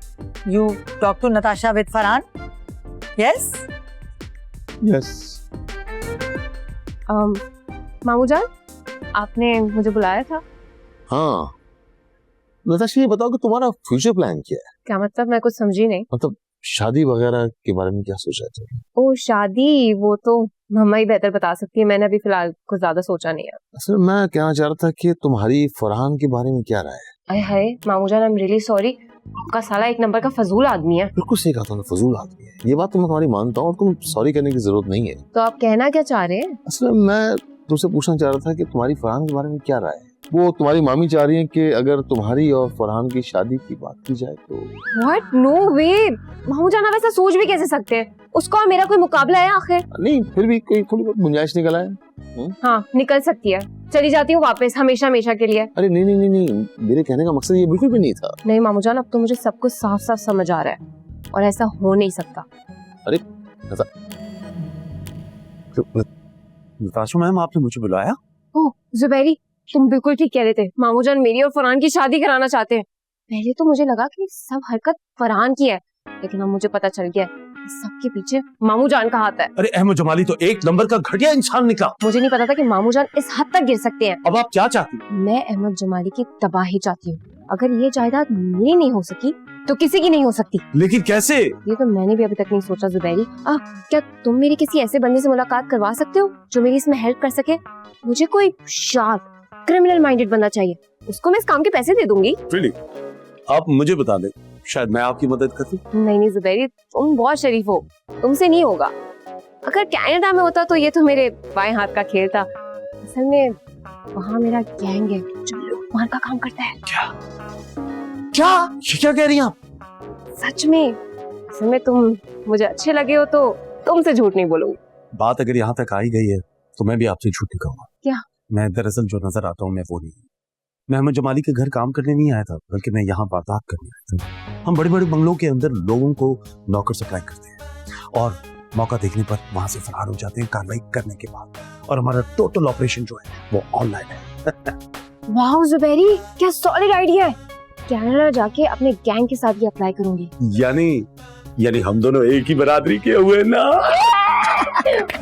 Speaker 2: You talk to Natasha with Farhan. Yes.
Speaker 1: Yes.
Speaker 8: मामू जान, आपने मुझे बुलाया था.
Speaker 1: हाँ नताशा, ये बताओ कि तुम्हारा फ्यूचर प्लान क्या है?
Speaker 8: क्या मतलब? मैं कुछ समझी नहीं.
Speaker 1: मतलब शादी वगैरह के बारे में क्या सोच रहे थे?
Speaker 8: ओ शादी, वो तो मम्मा ही बेहतर बता सकती है. मैंने अभी फिलहाल कुछ ज्यादा सोचा नहीं है.
Speaker 1: असल में मैं कहना चाह रहा था कि तुम्हारी फरहान के बारे में क्या राय है?
Speaker 8: अरे हाय मामू जान, आई एम रियली सॉरी. आपका साला एक नंबर का फजूल आदमी है.
Speaker 1: बिल्कुल सही कहा तुमने, फजूल आदमी है. ये बात तो मैं तुम्हारी मानता हूँ और तुम सॉरी करने की जरूरत नहीं है.
Speaker 8: तो आप कहना क्या चाह रहे हैं?
Speaker 1: असल में मैं तुमसे पूछना चाह रहा था कि तुम्हारी फरहान के बारे में क्या राय है? वो तुम्हारी मामी चाह रही है कि अगर तुम्हारी और फरहान की शादी की बात की जाए तो.
Speaker 8: व्हाट? नो वे. मामू जान आप ऐसा सोच भी कैसे सकते हैं? उसका और मेरा कोई मुकाबला है आखिर?
Speaker 1: नहीं, फिर भी कोई थोड़ी बहुत गुंजाइश निकल आए.
Speaker 8: हाँ निकल सकती है. चली जाती हूँ वापस, हमेशा हमेशा के लिए.
Speaker 1: अरे नहीं नहीं नहीं नहीं, मेरे कहने का मकसद ये बिल्कुल भी नहीं था.
Speaker 8: नहीं मामू जान, अब तो मुझे सब कुछ साफ साफ समझ आ रहा है और ऐसा हो नहीं सकता.
Speaker 5: नताशा मैम, आपने मुझे बुलाया?
Speaker 8: ओह जुबैरी, तुम बिल्कुल ठीक कह रहे थे. मामू जान मेरी और फरहान की शादी कराना चाहते हैं. पहले तो मुझे लगा कि सब हरकत फरहान की है, लेकिन अब मुझे पता चल गया सबके पीछे मामू जान का हाथ है.
Speaker 5: अरे अहमद जमाली तो एक नंबर का घटिया इंसान निकला.
Speaker 8: मुझे नहीं पता था कि मामू जान इस हद तक गिर सकते हैं.
Speaker 5: अब आप क्या चाहती?
Speaker 8: मैं अहमद जमाली की तबाही चाहती हूँ. अगर ये जायदाद मेरी नहीं हो सकी तो किसी की नहीं हो सकती.
Speaker 5: लेकिन कैसे?
Speaker 8: ये तो मैंने भी अभी तक नहीं सोचा जुबैरी. क्या तुम मेरी किसी ऐसे बंदे से मुलाकात करवा सकते हो जो मेरी इसमें हेल्प कर सके? मुझे कोई शार्प क्रिमिनल माइंडेड बंदा चाहिए. उसको मैं इस काम के पैसे दे दूंगी.
Speaker 5: Really? आप मुझे बता दें, शायद मैं आपकी मदद कर दूं.
Speaker 8: नहीं जुबैरी, तुम बहुत शरीफ हो, तुमसे नहीं होगा. अगर कनाडा में होता तो ये तो मेरे बाएं हाथ का खेल था. असल में वहाँ मेरा गैंग है जो लूटमार का काम करता है.
Speaker 5: क्या कह रही हैं आप?
Speaker 8: सच में. असल में तुम मुझे अच्छे लगे हो तो तुमसे झूठ नहीं बोलूंगी.
Speaker 5: बात अगर यहाँ तक आई गई है तो मैं भी आपसे झूठ नहीं कहूँगा.
Speaker 8: क्या?
Speaker 5: मैं दरअसल जो नजर आता हूँ मैं वो नहीं. मैं अहमद जमाली के घर काम करने नहीं आया था, बल्कि मैं यहाँ वारदात करने आया था. हम बड़े बड़े बंगलों के अंदर लोगों को नौकर सप्लाई करते हैं और मौका देखने पर वहां से फरार हो जाते हैं कार्रवाई करने के बाद. और हमारा टोटल ऑपरेशन जो है वो ऑनलाइन है.
Speaker 8: वाह जुबैरी, क्या सॉलिड आइडिया है. कनाडा जाके अपने गैंग के साथ ये अप्लाई करूंगी.
Speaker 5: यानी हम दोनों एक ही बरादरी के हुए ना.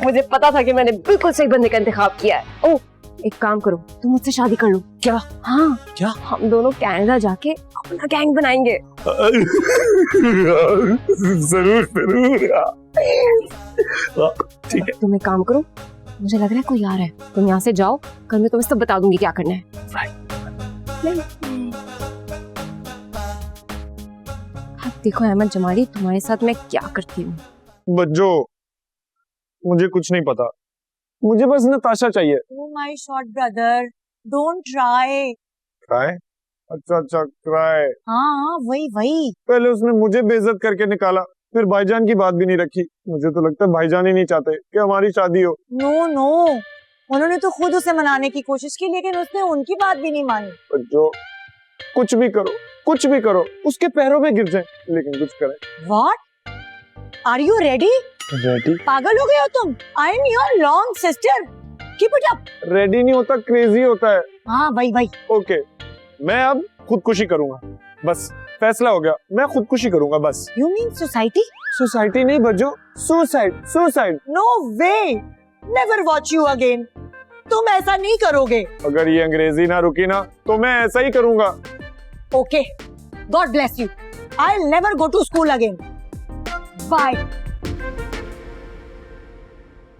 Speaker 8: मुझे पता था कि मैंने बिल्कुल सही बंदे का इंतखाब किया है. ओह एक काम करो, तुम मुझसे शादी कर लो.
Speaker 5: क्या?
Speaker 8: हाँ
Speaker 5: क्या?
Speaker 8: हम दोनों कनाडा जाके अपना गैंग बनाएंगे.
Speaker 5: जरूर ठीक है.
Speaker 8: तुम एक काम करो, मुझे लग रहा है कोई आ रहा है. तुम यहाँ से जाओ, कल मैं तुम्हें सब बता दूंगी क्या करना है. अब देखो अहमद जमाली, तुम्हारे साथ मैं क्या करती हूँ.
Speaker 3: बच्चों मुझे कुछ नहीं पता, मुझे बस नताशा चाहिए.
Speaker 2: Oh my short brother, don't try.
Speaker 3: Cry? अच्छा क्राई.
Speaker 2: हाँ वही.
Speaker 3: पहले उसने मुझे बेइज्जत करके निकाला, फिर भाईजान की बात भी नहीं रखी. मुझे तो लगता है भाईजान ही नहीं चाहते कि हमारी शादी हो.
Speaker 2: नो, उन्होंने तो खुद उसे मनाने की कोशिश की, लेकिन उसने उनकी बात भी नहीं मानी.
Speaker 3: बच्चों कुछ भी करो उसके पैरों में गिर जाए, लेकिन कुछ करें.
Speaker 2: What? Are you ready?
Speaker 3: Ready?
Speaker 2: पागल हो गए हो तुम? I am your long sister. Keep it up.
Speaker 3: Ready नहीं होता, क्रेजी होता है.
Speaker 2: हाँ भाई.
Speaker 3: ओके, मैं अब खुदकुशी करूंगा. बस फैसला हो गया, मैं खुदकुशी करूंगा बस.
Speaker 2: You mean society?
Speaker 3: सोसाइटी नहीं बच्चों, suicide.
Speaker 2: No way. Never watch you again. तुम ऐसा नहीं करोगे.
Speaker 3: अगर ये अंग्रेजी ना रुकी ना तो मैं ऐसा ही करूंगा.
Speaker 2: Okay. God bless you. I'll never go to school again. Bye.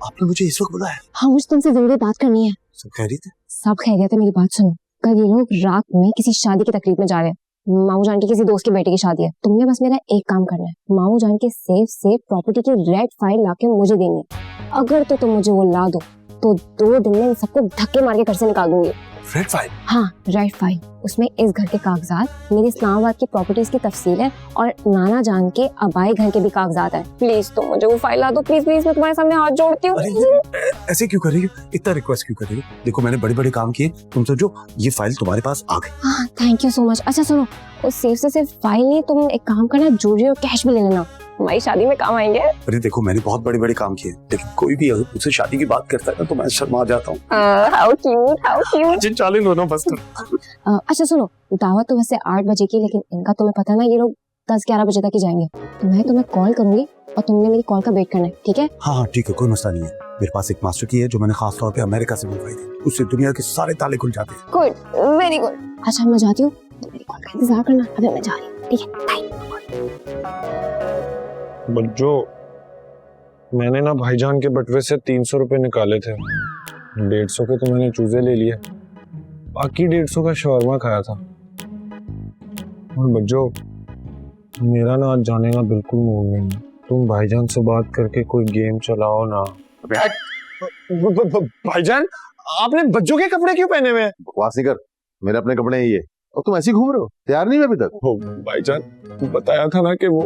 Speaker 1: आपने मुझे इस वक्त बुलाया?
Speaker 8: हाँ, मुझे तुमसे जरूरी बात करनी है।
Speaker 1: सब खैरियत है?
Speaker 8: सब खैरियत है, मेरी बात सुनो। कल ये लोग रात में किसी शादी की तकरीब में जा रहे हैं। मामू जान की किसी दोस्त के बेटे की शादी है। तुमने बस मेरा एक काम करना है, मामू जान के सेफ प्रॉपर्टी की रेड फाइल लाके मुझे देनी है। अगर तो तुम मुझे वो ला दो तो 2 दिन में इन सबको धक्के मार के घर से निकाल दूंगी।
Speaker 1: Red file?
Speaker 8: हाँ, रेड फाइल। उसमें इस घर के कागजात, मेरी इस्लामाबाद की प्रॉपर्टीज की तफसील है और नाना जान के अबाई घर के भी कागजात है। प्लीज तुम मुझे वो फाइल ला दो, प्लीज प्लीज, मैं तुम्हारे सामने हाथ जोड़ती हूँ।
Speaker 9: ऐसे क्यों कर रही हो? इतना रिक्वेस्ट क्यों कर रही हो? देखो मैंने बड़े बड़े काम किए, तुम समझो ये फाइल तुम्हारे पास आ गई।
Speaker 8: हाँ, थैंक यू सो मच। अच्छा सुनो, उस सेफ से सिर्फ फाइल नहीं, तुम एक काम करना, ज्वेलरी और कैश भी ले लेना, हमारी शादी में काम आएंगे।
Speaker 9: अरे देखो मैंने बहुत बड़े बड़े काम किए, लेकिन कोई भी अगर मुझसे शादी की बात करता है ना तो मैं शर्मा जाता हूँ।
Speaker 8: How cute, how cute.
Speaker 3: जिन चाली दोनों बस
Speaker 8: अच्छा सुनो, दावत तो वैसे 8 बजे की, लेकिन इनका तुम्हें पता ना, ये लोग 10-11 बजे तक ही जाएंगे। तो मैं तुम्हें कॉल करूंगी और तुमने मेरी कॉल का वेट करना है, ठीक है?
Speaker 9: हाँ ठीक है, कोई मसला नहीं है। मेरे पास एक मास्टर की है जो मैंने खास तौर पे अमेरिका से मंगवाई थी, उससे दुनिया के सारे ताले खुल जाते हैं।
Speaker 8: Good, very good. अच्छा मैं जाती हूँ, तो मेरी कॉल का इंतजार करना। अभी मैं जा रही हूँ, ठीक है? बाय।
Speaker 3: बच्चो, मैंने ना भाईजान के बटवे से 300 रुपए निकाले थे। 150 के तो मैंने चूजे ले लिए, बाकी 150 का शवरमा खाया था। और बच्चो, मेरा ना आज जाने का बिल्कुल मूड नहीं है। तुम भाईजान से बात करके कोई गेम चलाओ ना। भाईजान, आपने बच्चों के कपड़े क्यों पहने हुए हैं?
Speaker 1: बकवास नहीं कर, मेरे अपने कपड़े हैं ये। और तुम ऐसे ही घूम रहे हो, तैयार नहीं है अभी तक?
Speaker 3: हो भाईजान, बताया था ना कि वो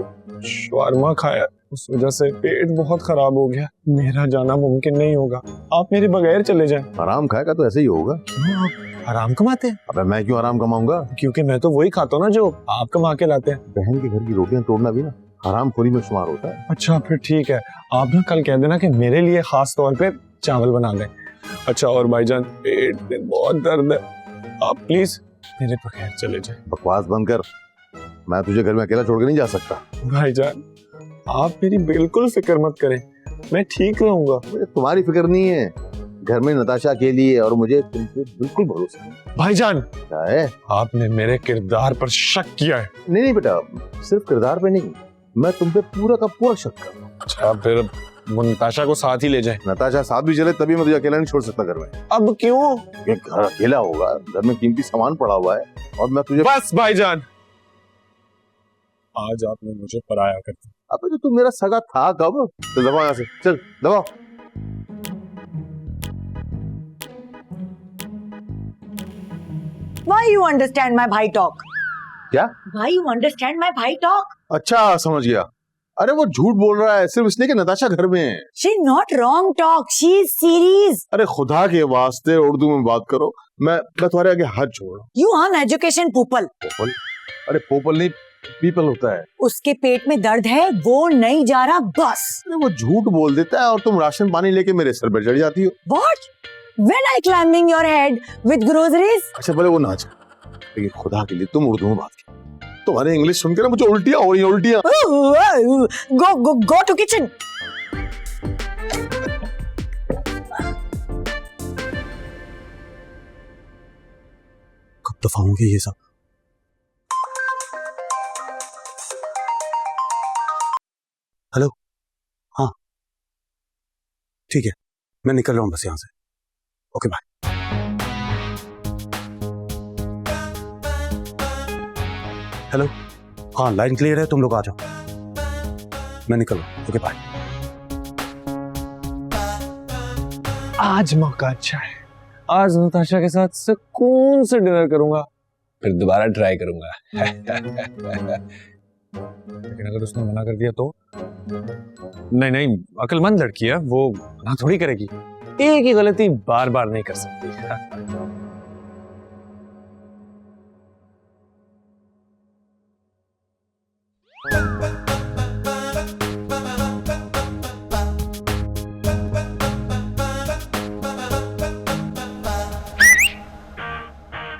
Speaker 3: शवरमा खाया, उस वजह से पेट बहुत खराब हो गया। मेरा जाना मुमकिन नहीं होगा, आप मेरे बगैर चले जाएं।
Speaker 1: आराम खाएगा तो ऐसे ही होगा।
Speaker 3: क्यों, आप आराम कमाते हैं?
Speaker 1: अबे मैं क्यों आराम कमाऊंगा?
Speaker 3: क्योंकि मैं तो वही खाता हूँ ना जो आप कमा के लाते हैं।
Speaker 1: बहन के घर की रोटियां तोड़ना भी ना हरामखोरी में शुमार होता है।
Speaker 3: अच्छा फिर ठीक है, आप ना कल कह देना कि मेरे लिए खास तौर पे चावल बना दें। अच्छा, और भाईजान पेट में बहुत दर्द है, आप प्लीज मेरे बगैर चले जाएं।
Speaker 1: बकवास बंद कर, मैं तुझे घर में अकेला छोड़ के नहीं जा सकता।
Speaker 3: भाईजान, आप मेरी बिल्कुल फिक्र मत करें, मैं ठीक रहूंगा।
Speaker 1: मुझे तुम्हारी फिक्र नहीं है, घर में नताशा के लिए, और मुझे तुम पे बिल्कुल भरोसा नहीं।
Speaker 3: भाईजान,
Speaker 1: क्या है?
Speaker 3: आपने मेरे किरदार पर शक किया है।
Speaker 1: नहीं बेटा, सिर्फ किरदार पे नहीं, मैं तुम पे पूरा का पूरा शक कर रहा हूँ।
Speaker 3: अच्छा फिर वो नताशा को साथ ही ले जाएं।
Speaker 1: नताशा साथ भी चले तभी मैं तुझे अकेला नहीं छोड़ सकता घर में।
Speaker 3: अब क्यों?
Speaker 1: ये घर अकेला होगा, घर में कीमती सामान पड़ा हुआ है, और मैं तुझे
Speaker 3: बस भाईजान, आज आपने मुझे पराया कर दिया।
Speaker 1: अबे तो तू मेरा सगा था कब? चल दबाओ यहाँ से, चल दबाओ।
Speaker 2: Why you understand my भाई talk?
Speaker 1: क्या?
Speaker 2: Why you understand my भाई talk?
Speaker 1: अच्छा समझ गया। अरे वो झूठ बोल रहा है सिर्फ इसलिए कि नताशा घर में है।
Speaker 2: She not wrong talk. She is serious.
Speaker 1: अरे खुदा के वास्ते उर्दू में बात करो, मैं तुम्हारे आगे हाथ जोड़ रहा हूँ।
Speaker 2: You uneducation people.
Speaker 1: पोपल? अरे पोपल नहीं, पीपल होता है।
Speaker 2: उसके पेट में दर्द है, वो नहीं जा रहा बस।
Speaker 1: अरे वो झूठ बोल देता है और तुम राशन पानी लेके मेरे सर पर चढ़ जाती हो।
Speaker 2: What? When I climbing your head with groceries?
Speaker 1: अच्छा बोले वो नाच, लेकिन खुदा के लिए तुम उर्दू में बात की। तुम्हारे इंग्लिश सुन के ना मुझे उल्टियां हो रही हैं, उल्टियां।
Speaker 2: Go to kitchen.
Speaker 9: कब दफा होंगे ये सब? हेलो, हाँ ठीक है, मैं निकल रहा हूँ बस यहाँ से। Okay bye. हेलो, हाँ लाइन क्लियर है, तुम लोग आ जाओ, मैं निकल रहा हूँ। Okay bye.
Speaker 3: आज मौका अच्छा है, आज नताशा के साथ सुकून से डिनर करूंगा, फिर दोबारा ट्राई करूंगा। लेकिन अगर उसने मना कर दिया तो? नहीं, अक्लमंद लड़की है वो, मना थोड़ी करेगी। एक ही गलती बार बार नहीं कर सकती।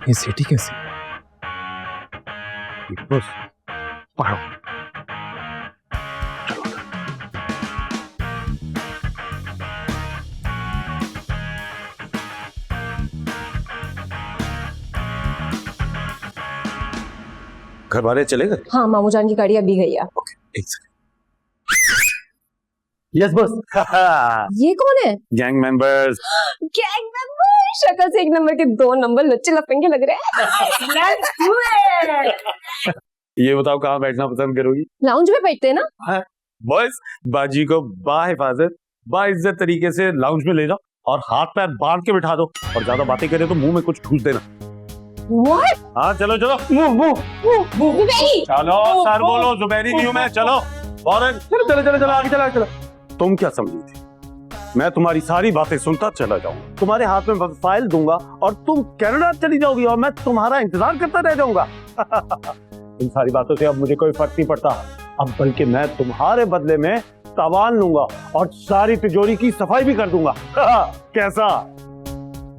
Speaker 3: ये सिटी कैसी? बस पढ़ो।
Speaker 9: घर वाले चले गए?
Speaker 8: हाँ, मामू जान की गाड़ी अभी गई है।
Speaker 9: एक सेकंड। Yes boss.
Speaker 8: ये कौन है?
Speaker 9: Gang members.
Speaker 8: Gang member. शक्ल से एक नंबर के 2 नंबर लच्चे लपेंगे लग रहे हैं।
Speaker 9: ये बताओ कहाँ बैठना पसंद करोगी?
Speaker 8: लाउंज में बैठते हैं ना।
Speaker 9: बॉयज, बाजी को बाहिफाजत बाइज्जत तरीके से लाउंज में ले जाओ और हाथ पैर बांध के बिठा दो, और ज्यादा बातें करे तो मुंह में कुछ ठूस देना।
Speaker 8: What?
Speaker 9: हाँ चलो चलो,
Speaker 8: जुबैरी।
Speaker 9: चलो सर बोलो, जुबैरी नहीं हूं मैं, चलो फौरन चलो चलो चलो चलो आगे चलो चलो। तुम क्या समझी थी मैं तुम्हारी सारी बातें सुनता चला जाऊं, तुम्हारे हाथ में फाइल दूंगा और तुम कनाडा चली जाओगी और मैं तुम्हारा इंतजार करता रह जाऊंगा। इन सारी बातों से अब मुझे कोई फर्क नहीं पड़ता, अब बल्कि मैं तुम्हारे बदले में तावान लूंगा और सारी तिजोरी की सफाई भी कर दूंगा। कैसा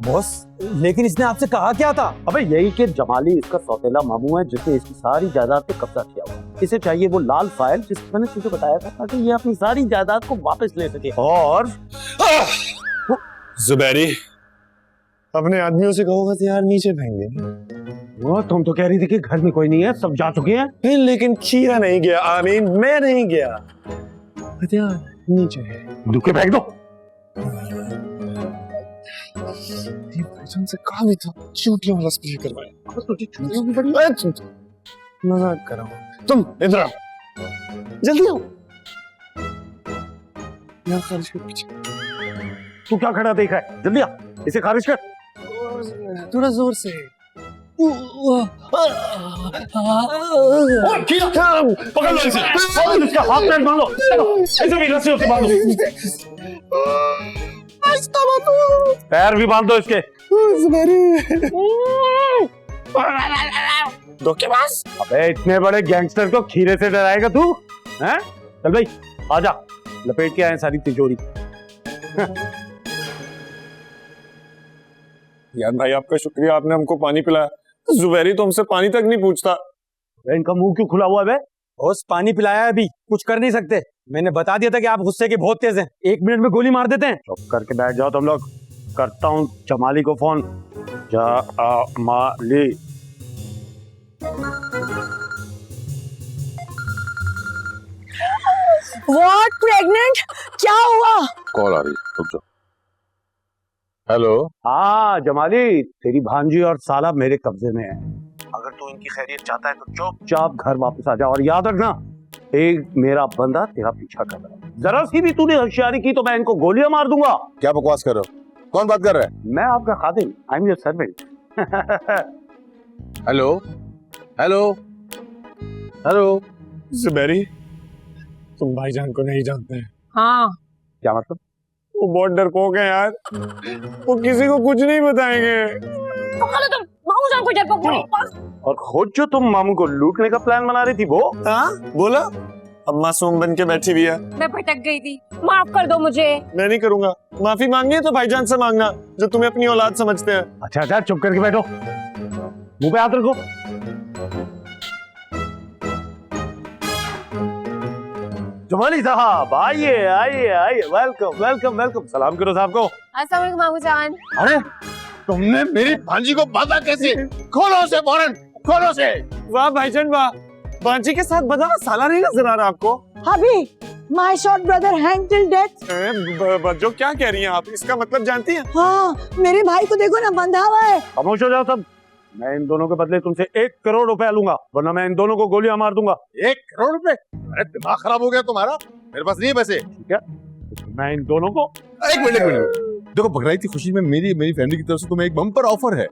Speaker 5: बॉस, लेकिन इसने आपसे कहा क्या था?
Speaker 9: अबे यही कि जमाली इसका सौतेला मामू है जिसने इसकी सारी जायदाद पे कब्जा किया हुआ है। इसे चाहिए वो लाल फाइल जिसको मैंने तुझे बताया था ताकि ये अपनी सारी जायदाद को वापस ले सके। और
Speaker 3: जुबैरी, अपने आदमियों से कहो बस यार नीचे फेंक देंगे।
Speaker 9: वो तुम तो कह रही थी कि घर में कोई नहीं है, सब जा चुके हैं।
Speaker 3: लेकिन खीरा नहीं गया, आमीन मैं नहीं गया। हथियार नीचे है,
Speaker 9: दुखे फेंक दो।
Speaker 3: से कहा भी था चूतियों वाला स्प्रे करवाए। मजाक कर रहा हूँ। तुम इधर आओ, जल्दी आओ। यहाँ खारिज कर पीछे।
Speaker 9: तू क्या खड़ा देख रहा है? जल्दी आ, इसे खारिज कर।
Speaker 3: थोड़ा जोर से।
Speaker 9: पकड़ लो इसे, इसका हाथ पैर बांध लो, इसे भी रस्सियों से बांध दो, पैर भी बांध दो इसके।
Speaker 3: धोखेबाज।
Speaker 9: अबे इतने बड़े गैंगस्टर को खीरे से डराएगा तू? हैं? चल भाई आजा, लपेट के आए सारी तिजोरी।
Speaker 3: यार भाई आपका शुक्रिया, आपने हमको पानी पिलाया। जुबैरी तो हमसे पानी तक नहीं पूछता।
Speaker 9: इनका मुंह क्यों खुला हुआ है?
Speaker 5: बॉस, पानी पिलाया है, अभी कुछ कर नहीं सकते। मैंने बता दिया था कि आप गुस्से के बहुत तेज हैं, 1 मिनट में गोली मार देते हैं।
Speaker 9: चुप करके बैठ जाओ तुम लोग, करता हूँ जमाली को फोन। जमाली,
Speaker 2: What? Pregnant? क्या हुआ?
Speaker 1: कॉल आ रही, रुक जाओ। हेलो।
Speaker 9: हाँ जमाली, तेरी भांजी और साला मेरे कब्जे में है। अगर तू इनकी खैरियत चाहता है तो चुपचाप घर वापस आ जा, और याद रखना एक मेरा बंदा तेरा पीछा कर रहा है, जरा सी भी तूने होशियारी की तो मैं इनको गोलियां मार दूंगा।
Speaker 1: क्या बकवास कर रहे हो? कौन बात कर रहा है?
Speaker 9: मैं आपका खादिम, I am your servant.
Speaker 1: Hello hello hello.
Speaker 3: Zubairi, तुम भाईजान को नहीं जानते हैं।
Speaker 8: हाँ।
Speaker 9: क्या मतलब?
Speaker 3: वो बहुत डरपोक है यार, वो किसी को कुछ नहीं बताएंगे।
Speaker 8: तुम मामू जान को डरपोक बोली।
Speaker 9: और खुद जो तुम मामू को लूटने का प्लान बना रही थी वो?
Speaker 3: हाँ बोला, अब मासूम बन के बैठी हुई है।
Speaker 8: मैं भटक गई थी, माफ कर दो मुझे।
Speaker 3: मैं नहीं करूंगा, माफी मांगनी है तो भाईजान से मांगना जो तुम्हें अपनी औलाद समझते हैं।
Speaker 9: अच्छा अच्छा, चुप करके बैठो, मुंह पे हाथ रखो। जमाली साहब आइए आइए आइए, वेलकम वेलकम वेलकम। सलाम करो साहब को।
Speaker 8: अस्सलाम वालेकुम मामू जान।
Speaker 1: अरे तुमने मेरी भांजी को बांधा कैसे? खोलो से फौरन, खोलो से।
Speaker 3: वाह भाईजान वाह, भांजी के साथ बंधा हुआ साला नहीं नजर आ रहा आपको?
Speaker 2: अभी my short brother hanged till death.
Speaker 3: जो क्या कह रही हैं आप, इसका मतलब जानती हैं?
Speaker 2: हाँ, मेरे भाई को देखो ना, बंधा हुआ है।
Speaker 9: खामोश हो जाओ सब, मैं इन दोनों के बदले तुमसे 1 करोड़ रुपया लूंगा, वरना मैं इन दोनों को गोलियां मार दूंगा।
Speaker 1: 1 करोड़ रुपए? अरे दिमाग खराब हो गया तुम्हारा? मेरे पास नहीं है पैसे।
Speaker 9: ठीक है, मैं इन दोनों को।
Speaker 1: एक मिनट देखो, बकरीद की खुशी में मेरी फैमिली की तरफ से तुम्हें एक बम्पर ऑफर है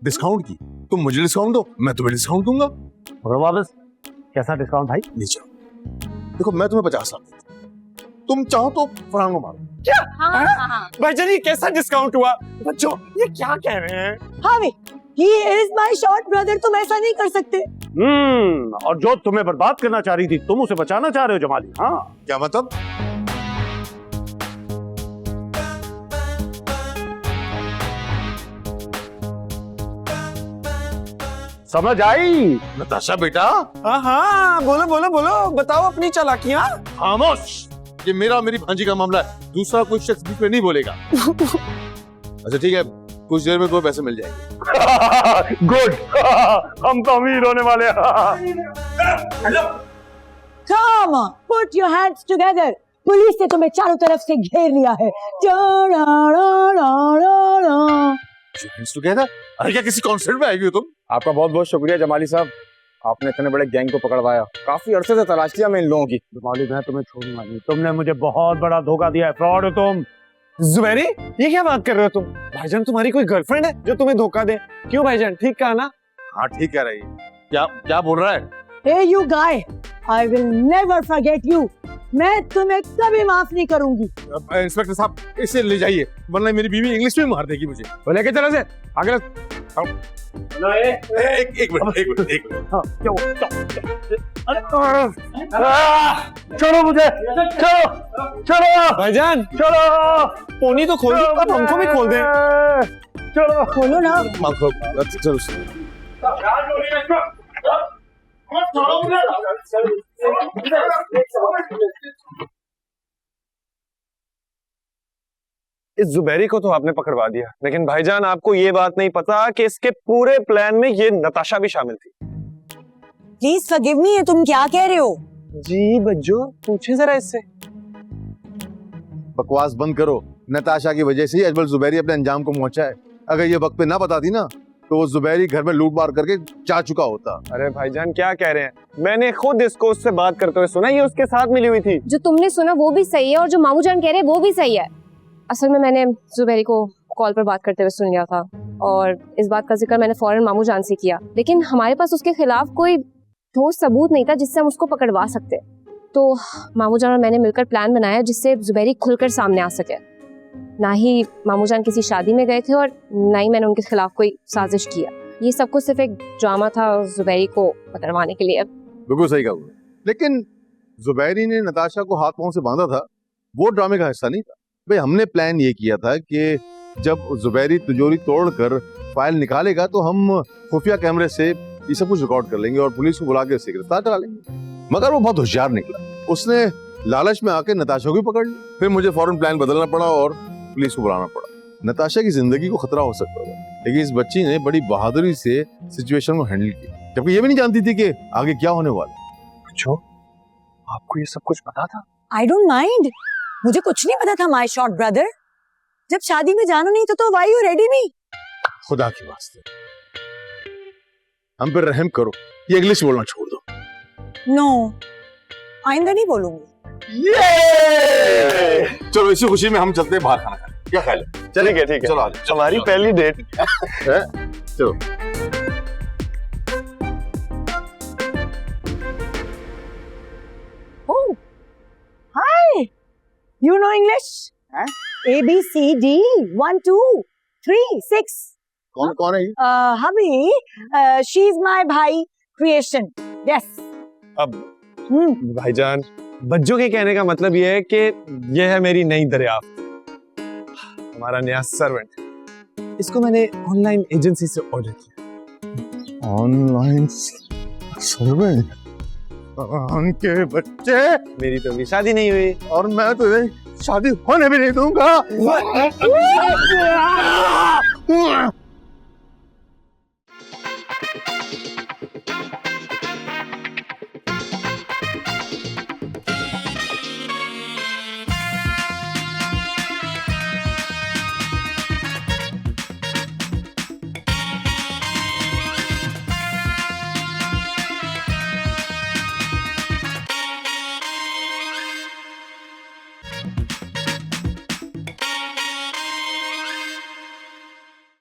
Speaker 1: डिस्काउंट की। तुम मुझे डिस्काउंट दो, मैं तुम्हें डिस्काउंट दूंगा।
Speaker 9: और वापस कैसा डिस्काउंट भाई?
Speaker 1: नीचे देखो, मैं तुम्हें 50 लाख, तुम चाहो तो फरहान को मारो।
Speaker 3: क्या?
Speaker 8: हाँ हाँ।
Speaker 3: भाईजान ये कैसा डिस्काउंट हुआ? बच्चों ये क्या कह रहे हैं?
Speaker 2: हाँ भी, he is my short brother, तुम ऐसा नहीं कर सकते।
Speaker 9: और जो तुम्हें बर्बाद करना चाह रही थी तुम उसे बचाना चाह रहे हो जमाली? हाँ
Speaker 1: क्या मतलब?
Speaker 9: समझ आई?
Speaker 1: नताशा बेटा,
Speaker 3: हाँ हाँ बोलो बोलो बोलो, बताओ अपनी चालाकियाँ।
Speaker 1: खामोश। ये मेरी भांजी का मामला है, दूसरा कोई शख्स बीच में नहीं बोलेगा। अच्छा ठीक है, कुछ देर में तुम्हें पैसे मिल जाएंगे।
Speaker 9: गुड हम तो अमीर होने वाले हैं।
Speaker 2: Come on, put your hands together. Police ने तुम्हें चारों तरफ से घेर लिया है।
Speaker 1: Hands together? अरे क्या किसी कॉन्सर्ट में आई हुई हो तुम?
Speaker 3: आपका बहुत बहुत शुक्रिया जमाली साहब, आपने इतने बड़े गैंग को पकड़वाया। काफी अरसे से तलाश लिया मैं इन लोगों की।
Speaker 9: जमाली मैं तुम्हें छोड़ूंगा नहीं, तुमने मुझे बहुत बड़ा धोखा दिया है, फ्रॉड हो तुम।
Speaker 3: जुबैरी, ये क्या बात कर रहे हो तुम? भाईजान तुम्हारी कोई गर्लफ्रेंड है जो तुम्हें धोखा दे? क्यों भाईजान, ठीक कहा ना?
Speaker 1: हाँ ठीक कह रही है। क्या क्या बोल रहा है?
Speaker 2: Hey you guy, I will never forget you. मैं तुम्हें कभी माफ नहीं करूंगी।
Speaker 1: इंस्पेक्टर साहब इसे ले जाइए, वरना मेरी बीवी इंग्लिश में मार देगी मुझे।
Speaker 3: वो लेके चलो से आगे।
Speaker 1: एक मिनट।
Speaker 9: हाँ, चलो मुझे, चलो
Speaker 3: भाईजान
Speaker 9: चलो,
Speaker 3: पोनी तो खोल दो, अब हमको भी खोल दे।
Speaker 9: चलो
Speaker 2: खोलो ना।
Speaker 1: चलो
Speaker 3: इस जुबैरी को तो आपने पकड़वा दिया, लेकिन भाईजान आपको ये बात नहीं पता कि इसके पूरे प्लान में ये नताशा भी शामिल थी।
Speaker 2: प्लीज फॉरगिव मी, ये तुम क्या कह रहे हो?
Speaker 3: जी बज्जो, पूछे जरा इससे।
Speaker 1: बकवास बंद करो। नताशा की वजह से ही अजमल जुबैरी अपने अंजाम को पहुंचा है। अगर ये वक्त पे ना बताती ना तो वो जुबैरी घर में लूट मार करके जा चुका होता।
Speaker 3: अरे भाईजान क्या कह रहे हैं? मैंने खुद इसको उससे बात करते हुए सुना, ये उसके साथ मिली हुई थी।
Speaker 8: जो तुमने सुना वो भी सही है और जो मामू जान कह रहे हैं वो भी सही है। असल में मैंने जुबैरी को कॉल पर बात करते हुए सुन लिया था और इस बात का जिक्र मैंने फौरन मामू जान से किया, लेकिन हमारे पास उसके खिलाफ कोई ठोस सबूत नहीं था जिससे हम उसको पकड़वा सकते। तो मामू जान और मैंने मिलकर प्लान बनाया जिससे जुबैरी खुलकर सामने आ सके। ना ही मामू जान किसी शादी में गए थे और ना ही मैंने उनके खिलाफ कोई साजिश किया। ये सब कुछ सिर्फ एक ड्रामा था जुबैरी को पकड़वाने के लिए।
Speaker 1: बिल्कुल सही कहा। लेकिन जुबैरी ने नताशा को हाथ पांव से बांधा था, वो ड्रामे का हिस्सा नहीं था। भाई हमने प्लान ये किया था कि जब जुबैरी तिजोरी तोड़कर फाइल निकालेगा तो हम खुफिया कैमरे से ये सब कुछ रिकॉर्ड कर लेंगे और पुलिस को बुला के उसे गिरफ्तार करा लेंगे। मगर वो बहुत होशियार निकला, उसने लालच में आके नताशा को भी पकड़ लिया। फिर मुझे फौरन प्लान बदलना पड़ा और पुलिस को बुलाना पड़ा। नताशा की जिंदगी को खतरा हो सकता था, लेकिन इस बच्ची ने बड़ी बहादुरी से सिचुएशन को हैंडल किया, जबकि ये भी नहीं जानती थी कि आगे क्या होने वाला।
Speaker 3: अच्छा, आपको ये सब कुछ पता था?
Speaker 2: I don't mind. मुझे कुछ नहीं पता था माय शॉर्ट ब्रदर। जब शादी में जाना नहीं तो व्हाई यू रेडी मी?
Speaker 1: खुदा के वास्ते हम पे रहम करो, ये इंग्लिश बोलना छोड़ दो।
Speaker 2: नो, आइंदा नहीं बोलूंगी।
Speaker 1: चलो इसी खुशी में हम चलते हैं बाहर खाना खाने, क्या ख्याल है?
Speaker 3: चलिए ठीक है,
Speaker 1: चलो
Speaker 3: हमारी पहली डेट।
Speaker 1: चलो
Speaker 2: Oh, hi. You know English?
Speaker 6: Huh?
Speaker 2: A B C D 1 2 3 6.
Speaker 1: कौन कौन है ये?
Speaker 2: हबी, she is my भाई creation. Yes.
Speaker 3: अब भाईजान, बच्चों के कहने का मतलब ये है कि ये है मेरी नई दरियाफ्त, हमारा नया सर्वेंट। इसको मैंने ऑनलाइन एजेंसी से ऑर्डर किया।
Speaker 1: Online servant? उनके बच्चे?
Speaker 3: मेरी तो अभी शादी नहीं हुई
Speaker 1: और मैं तुझे शादी होने भी नहीं दूंगा।